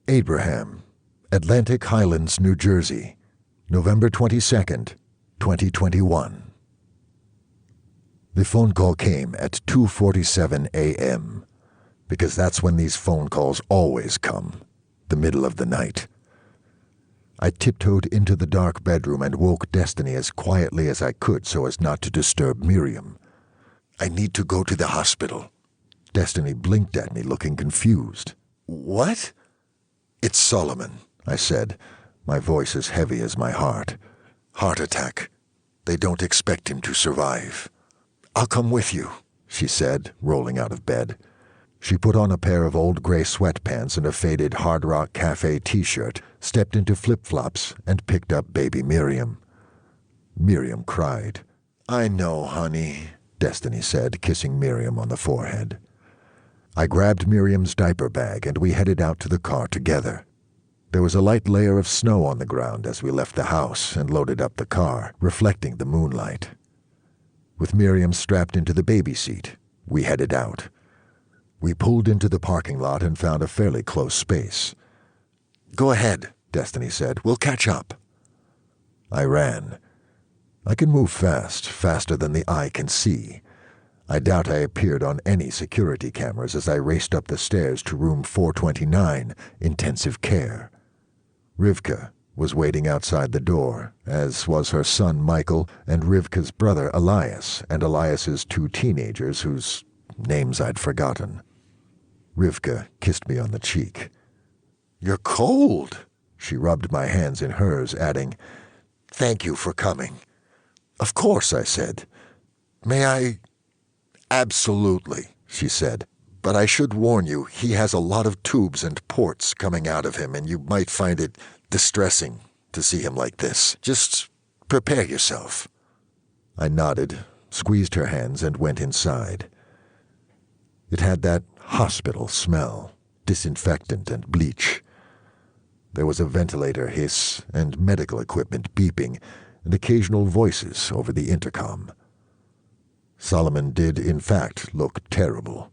Abraham, Atlantic Highlands, New Jersey, November 22nd, 2021. The phone call came at 2:47 a.m., because that's when these phone calls always come, the middle of the night. I tiptoed into the dark bedroom and woke Destiny as quietly as I could so as not to disturb Miriam. I need to go to the hospital. Destiny blinked at me, looking confused. What? It's Solomon, I said, my voice as heavy as my heart. Heart attack. They don't expect him to survive. I'll come with you, she said, rolling out of bed. She put on a pair of old gray sweatpants and a faded Hard Rock Cafe t-shirt, stepped into flip-flops, and picked up baby Miriam. Miriam cried. I know, honey, Destiny said, kissing Miriam on the forehead. I grabbed Miriam's diaper bag and we headed out to the car together. There was a light layer of snow on the ground as we left the house and loaded up the car, reflecting the moonlight. With Miriam strapped into the baby seat, we headed out. We pulled into the parking lot and found a fairly close space. Go ahead, Destiny said. We'll catch up. I ran. I can move fast, faster than the eye can see. I doubt I appeared on any security cameras as I raced up the stairs to room 429, intensive care. Rivka was waiting outside the door, as was her son Michael and Rivka's brother Elias, and Elias's 2 teenagers whose names I'd forgotten. Rivka kissed me on the cheek. You're cold. She rubbed my hands in hers, adding, Thank you for coming. Of course, I said. May I? Absolutely, she said. But I should warn you, he has a lot of tubes and ports coming out of him, and you might find it distressing to see him like this. Just prepare yourself. I nodded, squeezed her hands, and went inside. It had that hospital smell, disinfectant and bleach. There was a ventilator hiss and medical equipment beeping, and occasional voices over the intercom. Solomon did, in fact, look terrible.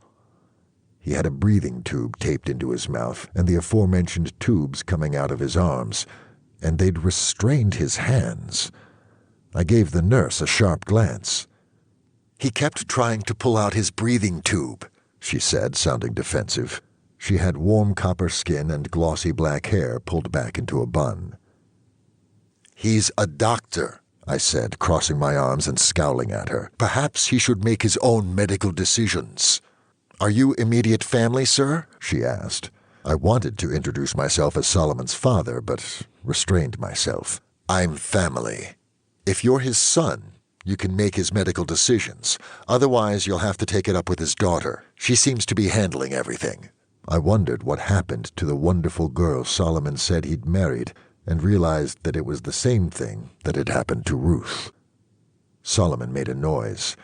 He had a breathing tube taped into his mouth and the aforementioned tubes coming out of his arms, and they'd restrained his hands. I gave the nurse a sharp glance. He kept trying to pull out his breathing tube, she said, sounding defensive. She had warm copper skin and glossy black hair pulled back into a bun. He's a doctor, I said, crossing my arms and scowling at her. Perhaps he should make his own medical decisions. Are you immediate family, sir? She asked. I wanted to introduce myself as Solomon's father, but restrained myself. I'm family. If you're his son, you can make his medical decisions. Otherwise, you'll have to take it up with his daughter. She seems to be handling everything. I wondered what happened to the wonderful girl Solomon said he'd married, and realized that it was the same thing that had happened to Ruth. Solomon made a noise.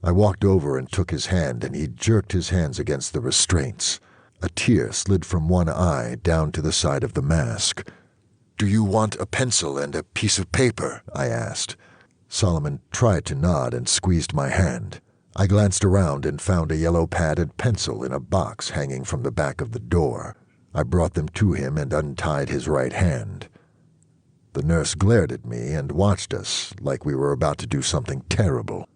I walked over and took his hand, and he jerked his hands against the restraints. A tear slid from one eye down to the side of the mask. "Do you want a pencil and a piece of paper?" I asked. Solomon tried to nod and squeezed my hand. I glanced around and found a yellow pad and pencil in a box hanging from the back of the door. I brought them to him and untied his right hand. The nurse glared at me and watched us like we were about to do something terrible.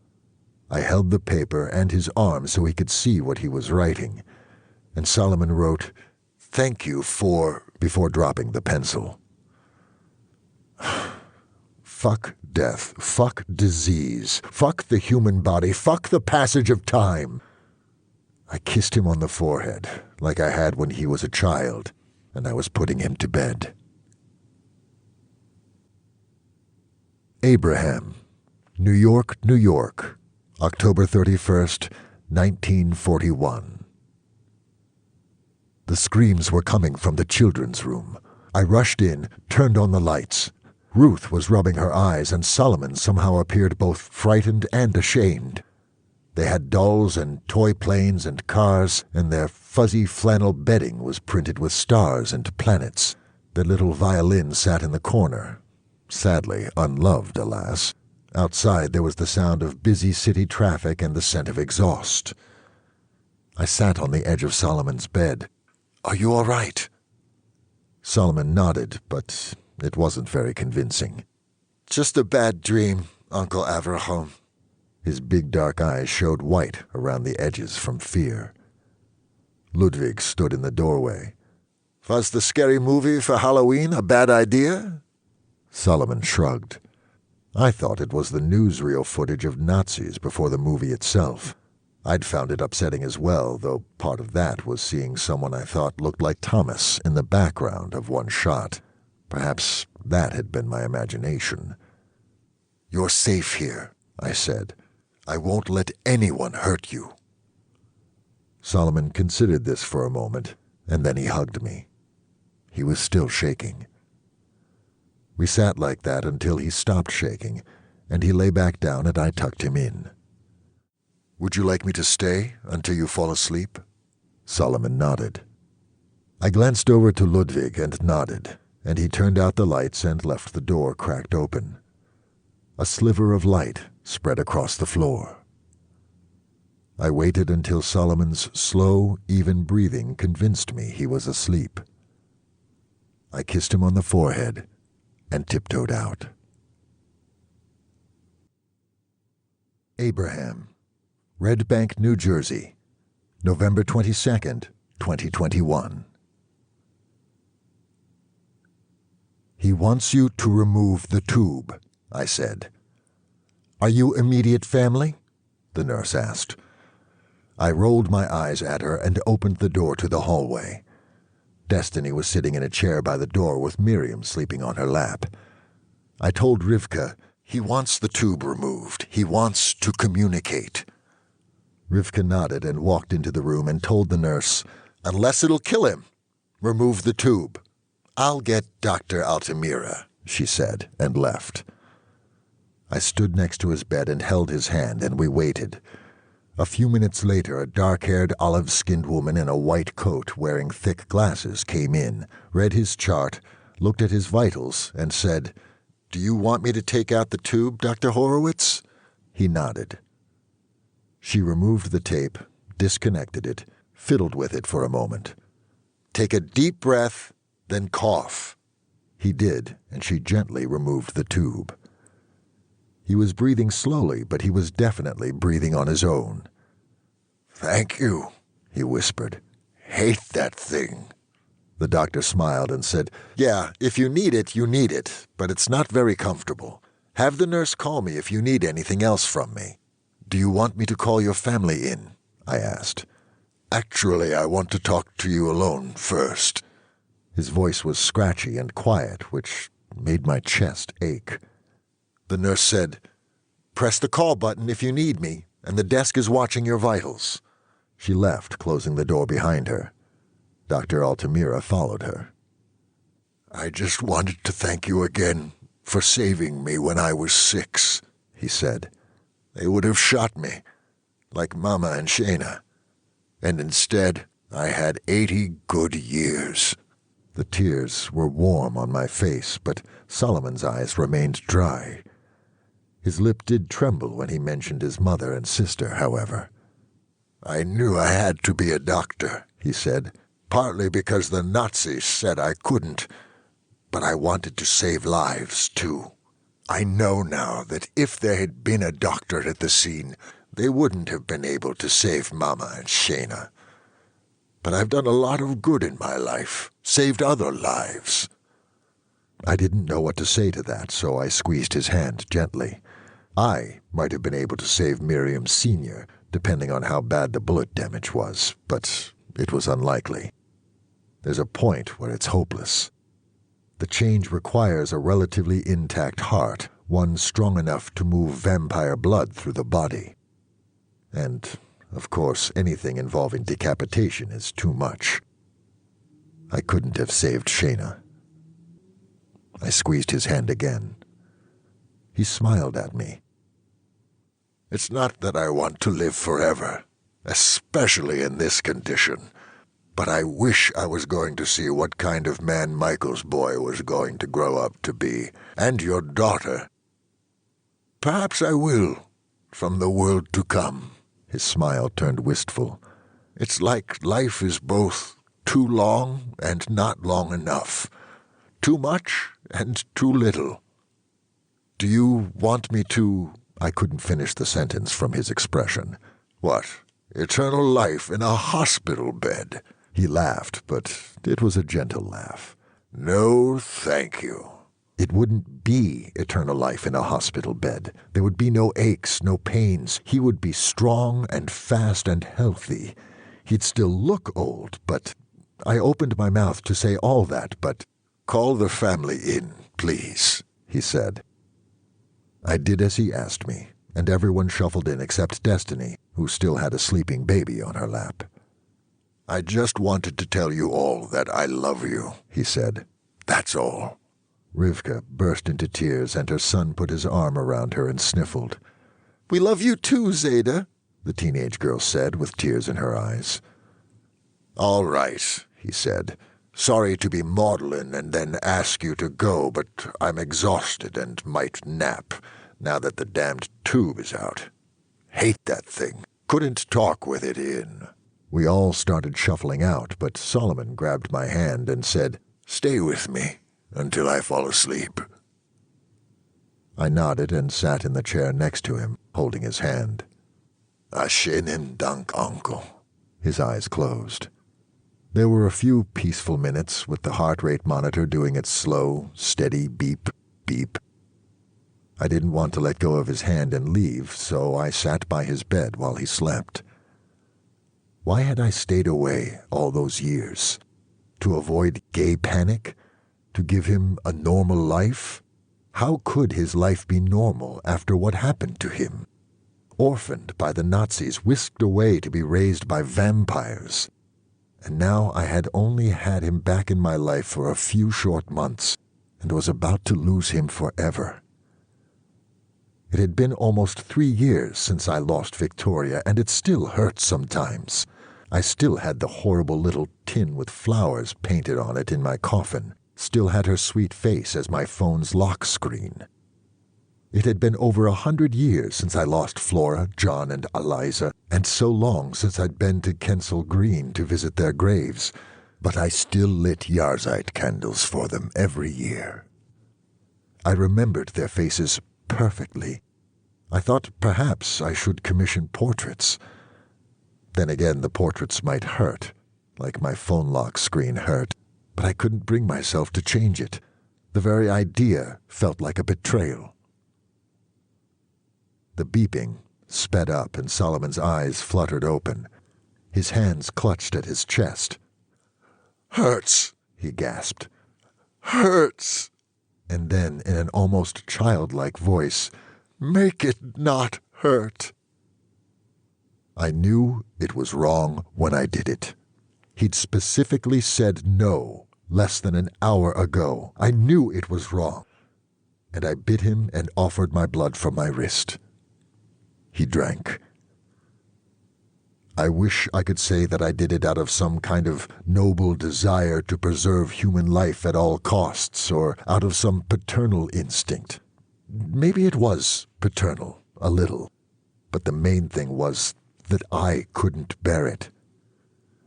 I held the paper and his arm so he could see what he was writing, and Solomon wrote, "Thank you for," before dropping the pencil. Fuck death, fuck disease, fuck the human body, fuck the passage of time. I kissed him on the forehead, like I had when he was a child, and I was putting him to bed. Abraham, New York, New York, October 31st, 1941. The screams were coming from the children's room. I rushed in, turned on the lights. Ruth was rubbing her eyes, and Solomon somehow appeared both frightened and ashamed. They had dolls and toy planes and cars, and their fuzzy flannel bedding was printed with stars and planets. Their little violin sat in the corner, sadly unloved, alas. Outside there was the sound of busy city traffic and the scent of exhaust. I sat on the edge of Solomon's bed. "Are you all right?" Solomon nodded, but it wasn't very convincing. "Just a bad dream, Uncle Avraham." His big dark eyes showed white around the edges from fear. Ludwig stood in the doorway. "Was the scary movie for Halloween a bad idea?" Solomon shrugged. I thought it was the newsreel footage of Nazis before the movie itself. I'd found it upsetting as well, though part of that was seeing someone I thought looked like Thomas in the background of one shot. Perhaps that had been my imagination. "You're safe here," I said. "I won't let anyone hurt you." Solomon considered this for a moment, and then he hugged me. He was still shaking. We sat like that until he stopped shaking, and he lay back down and I tucked him in. "Would you like me to stay until you fall asleep?" Solomon nodded. I glanced over to Ludwig and nodded, and he turned out the lights and left the door cracked open. A sliver of light spread across the floor. I waited until Solomon's slow, even breathing convinced me he was asleep. I kissed him on the forehead and tiptoed out. Abraham, Red Bank, New Jersey, November 22nd, 2021. "He wants you to remove the tube," I said. "Are you immediate family?" the nurse asked. I rolled my eyes at her and opened the door to the hallway. Destiny was sitting in a chair by the door with Miriam sleeping on her lap. I told Rivka, "He wants the tube removed. He wants to communicate." Rivka nodded and walked into the room and told the nurse, "Unless it'll kill him, remove the tube." "I'll get Dr. Altamira," she said, and left. I stood next to his bed and held his hand, and we waited. A few minutes later, a dark-haired, olive-skinned woman in a white coat wearing thick glasses came in, read his chart, looked at his vitals, and said, "Do you want me to take out the tube, Dr. Horowitz?" He nodded. She removed the tape, disconnected it, fiddled with it for a moment. "Take a deep breath, then cough." He did, and she gently removed the tube. He was breathing slowly, but he was definitely breathing on his own. "Thank you," he whispered. "Hate that thing." The doctor smiled and said, "Yeah, if you need it, you need it, but it's not very comfortable. Have the nurse call me if you need anything else from me." "Do you want me to call your family in?" I asked. "Actually, I want to talk to you alone first." His voice was scratchy and quiet, which made my chest ache. The nurse said, "Press the call button if you need me, and the desk is watching your vitals." She left, closing the door behind her. Dr. Altamira followed her. "I just wanted to thank you again for saving me when I was 6, he said. "They would have shot me. like Mama and Shayna. And instead, I had 80 good years. The tears were warm on my face, but Solomon's eyes remained dry. His lip did tremble when he mentioned his mother and sister, however. I knew I had to be a doctor, he said, partly because the Nazis said I couldn't, but I wanted to save lives, too. I know now that if there had been a doctor at the scene, they wouldn't have been able to save Mama and Shayna. But I've done a lot of good in my life, saved other lives. I didn't know what to say to that, so I squeezed his hand gently. I might have been able to save Miriam Sr., depending on how bad the bullet damage was, but it was unlikely. There's a point where it's hopeless. The change requires a relatively intact heart, one strong enough to move vampire blood through the body. And, of course, anything involving decapitation is too much. I couldn't have saved Shayna. I squeezed his hand again. He smiled at me. It's not that I want to live forever, especially in this condition, but I wish I was going to see what kind of man Michael's boy was going to grow up to be, and your daughter. Perhaps I will, from the world to come. His smile turned wistful. It's like life is both too long and not long enough, too much and too little. Do you want me to... I couldn't finish the sentence from his expression. What? Eternal life in a hospital bed? He laughed, but it was a gentle laugh. No, thank you. It wouldn't be eternal life in a hospital bed. There would be no aches, no pains. He would be strong and fast and healthy. He'd still look old, but... I opened my mouth to say all that, but... Call the family in, please, he said. I did as he asked me, and everyone shuffled in except Destiny, who still had a sleeping baby on her lap. I just wanted to tell you all that I love you, he said. That's all. Rivka burst into tears, and her son put his arm around her and sniffled. We love you too, Zeta, the teenage girl said with tears in her eyes. All right, he said. Sorry to be maudlin and then ask you to go, but I'm exhausted and might nap, now that the damned tube is out. Hate that thing. Couldn't talk with it in. We all started shuffling out, but Solomon grabbed my hand and said, Stay with me until I fall asleep. I nodded and sat in the chair next to him, holding his hand. Ashenen dank, uncle. His eyes closed. There were a few peaceful minutes with the heart rate monitor doing its slow, steady beep, beep. I didn't want to let go of his hand and leave, so I sat by his bed while he slept. Why had I stayed away all those years? To avoid gay panic? To give him a normal life? How could his life be normal after what happened to him? Orphaned by the Nazis, whisked away to be raised by vampires. And now I had only had him back in my life for a few short months, and was about to lose him forever. It had been almost 3 years since I lost Victoria, and it still hurt sometimes. I still had the horrible little tin with flowers painted on it in my coffin, still had her sweet face as my phone's lock screen. It had been over 100 years since I lost Flora, John, and Eliza, and so long since I'd been to Kensal Green to visit their graves, but I still lit Yarzite candles for them every year. I remembered their faces perfectly. I thought perhaps I should commission portraits. Then again, the portraits might hurt, like my phone lock screen hurt, but I couldn't bring myself to change it. The very idea felt like a betrayal. The beeping sped up, and Solomon's eyes fluttered open. His hands clutched at his chest. Hurts, he gasped. Hurts. And then, in an almost childlike voice, Make it not hurt. I knew it was wrong when I did it. He'd specifically said no less than an hour ago. I knew it was wrong. And I bit him and offered my blood from my wrist. He drank. I wish I could say that I did it out of some kind of noble desire to preserve human life at all costs, or out of some paternal instinct. Maybe it was paternal, a little, but the main thing was that I couldn't bear it.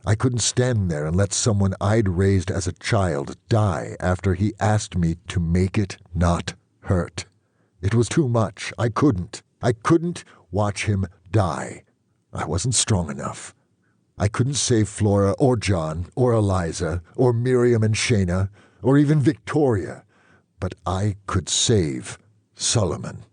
I couldn't stand there and let someone I'd raised as a child die after he asked me to make it not hurt. It was too much. I couldn't watch him die. I wasn't strong enough. I couldn't save Flora or John or Eliza or Miriam and Shayna or even Victoria, but I could save Solomon.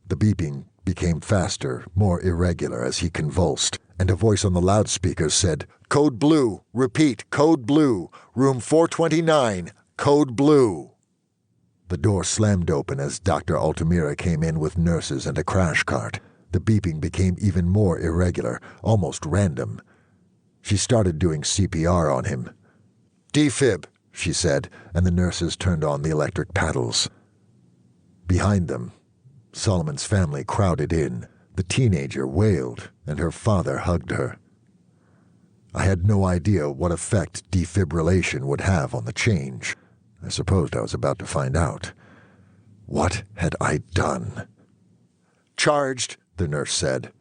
The beeping became faster, more irregular as he convulsed, and a voice on the loudspeaker said, "Code Blue, repeat, Code Blue, room 429, Code Blue." The door slammed open as Dr. Altamira came in with nurses and a crash cart. The beeping became even more irregular, almost random. She started doing CPR on him. "Defib," she said, and the nurses turned on the electric paddles. Behind them, Solomon's family crowded in. The teenager wailed, and her father hugged her. I had no idea what effect defibrillation would have on the change. I supposed I was about to find out. What had I done? "Charged," the nurse said.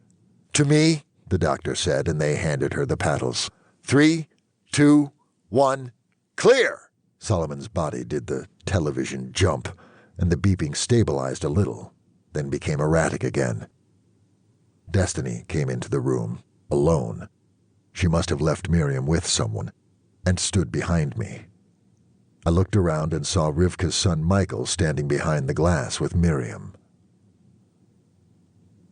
"To me," the doctor said, and they handed her the paddles. 3, 2, 1, clear! Solomon's body did the television jump, and the beeping stabilized a little, then became erratic again. Destiny came into the room, alone. She must have left Miriam with someone, and stood behind me. I looked around and saw Rivka's son Michael standing behind the glass with Miriam.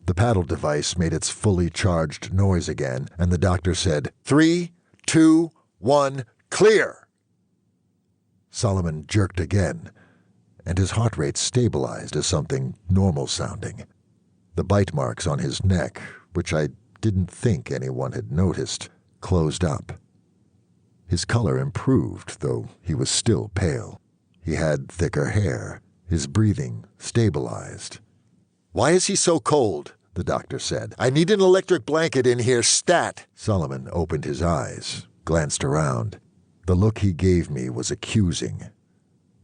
The paddle device made its fully charged noise again, and the doctor said, 3, 2, 1, clear! Solomon jerked again, and his heart rate stabilized as something normal-sounding. The bite marks on his neck, which I didn't think anyone had noticed, closed up. His color improved, though he was still pale. He had thicker hair. His breathing stabilized. "Why is he so cold?" the doctor said. "I need an electric blanket in here, stat!" Solomon opened his eyes, glanced around. The look he gave me was accusing,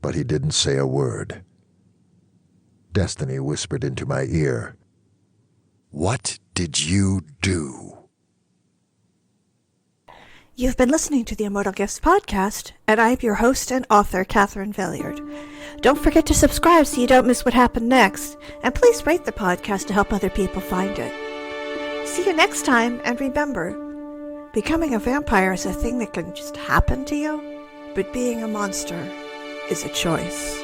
but he didn't say a word. Destiny whispered into my ear, "What did you do?" You've been listening to the Immortal Gifts Podcast, and I'm your host and author, Catherine Villiard. Don't forget to subscribe so you don't miss what happened next, and please rate the podcast to help other people find it. See you next time, and remember, becoming a vampire is a thing that can just happen to you, but being a monster is a choice.